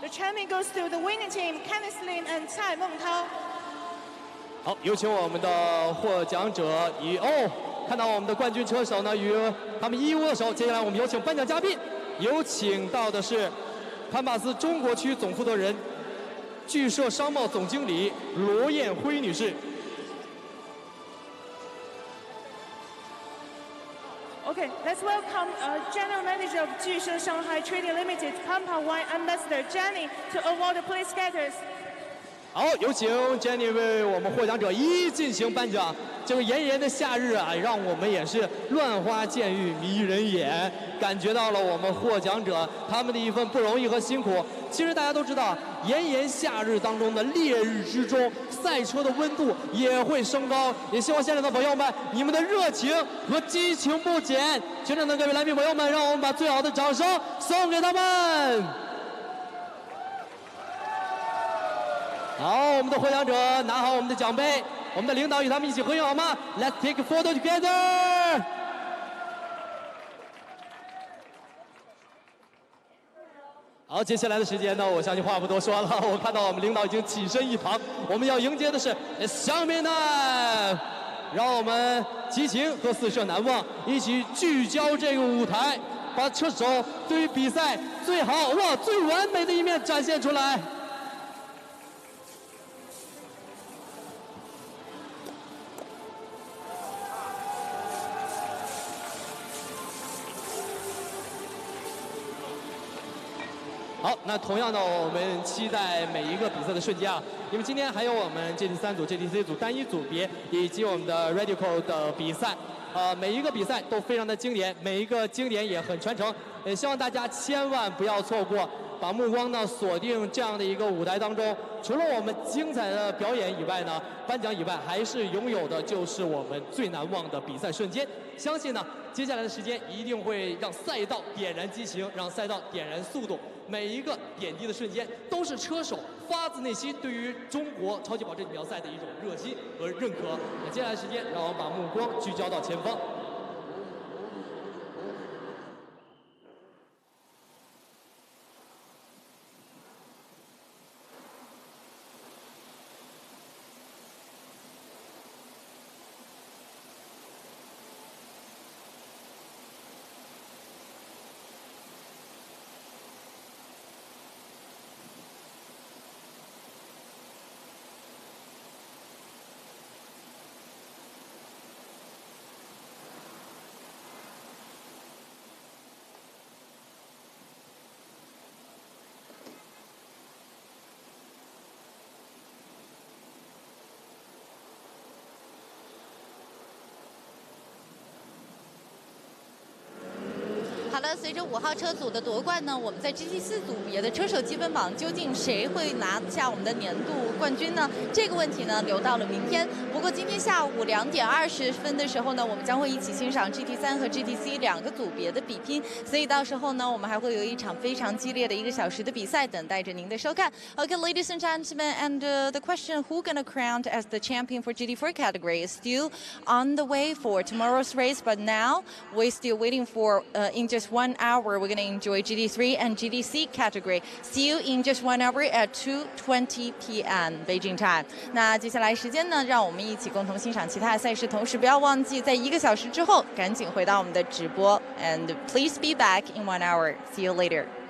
The champion goes to the winning team, Kenneth Lim and 蔡梦涛。好，有请我们的获奖者看到我们的冠军车手呢与他们一握手。接下来我们有请颁奖嘉宾，有请到的是潘帕斯中国区总负责人、聚社商贸总经理罗艳辉女士。Okay, let's welcome General Manager of 聚社 Shanghai Trading Limited, Pampa Wine Ambassador Jenny to award the police skaters. 好，有请 Jenny 为我们获奖者一进行颁奖。这个炎炎的夏日啊，让我们也是乱花渐欲迷人眼，感觉到了我们获奖者他们的一份不容易和辛苦。其实大家都知道，炎炎夏日当中的烈日之中，赛车的温度也会升高。也希望现场的朋友们，你们的热情和激情不减。全场的各位来宾朋友们，让我们把最好的掌声送给他们。好，我们的获奖者拿好我们的奖杯，我们的领导与他们一起合影好吗 ？Let's take a photo together。好，接下来的时间呢，我相信话不多说了，我看到我们领导已经起身一旁，我们要迎接的是香槟男，让我们激情和四射难忘一起聚焦这个舞台，把车手对于比赛最好最完美的一面展现出来。好，那同样的，我们期待每一个比赛的瞬间啊，因为今天还有我们 GT3 组、GTC 组单一组别以及我们的 ratified 的比赛，每一个比赛都非常的经典，每一个经典也很传承，也希望大家千万不要错过，把目光呢锁定这样的一个舞台当中。除了我们精彩的表演以外呢，颁奖以外，还是拥有的就是我们最难忘的比赛瞬间。相信呢，接下来的时间一定会让赛道点燃激情，让赛道点燃速度。每一个点滴的瞬间，都是车手发自内心对于中国超级跑这锦标赛的一种热心和认可。那接下来的时间，让我们把目光聚焦到前方。好了，随着5号车组的夺冠呢，我们在 GT4 组别的车手积分榜究竟谁会拿下我们的年度冠军呢？这个问题呢留到了明天。不过今天下午2点20分的时候呢，我们将会一起欣赏 GT3 和 GTC 2个组别的比拼，所以到时候呢，我们还会有一场非常激烈的1个小时的比赛等待着您的收看。Okay, ladies and gentlemen, and the question who gonna crowned as the champion for GT4 category is still on the way for tomorrow's race, but now we're still waiting for in just 1 hour, we're going to enjoy GT3 and GTC category. See you in just 1 hour at 2:20 p.m. Beijing time. 那接下来时间呢，让我们一起共同欣赏其他的赛事，同时不要忘记在1个小时之后赶紧回到我们的直播。And please be back in 1 hour. See you later.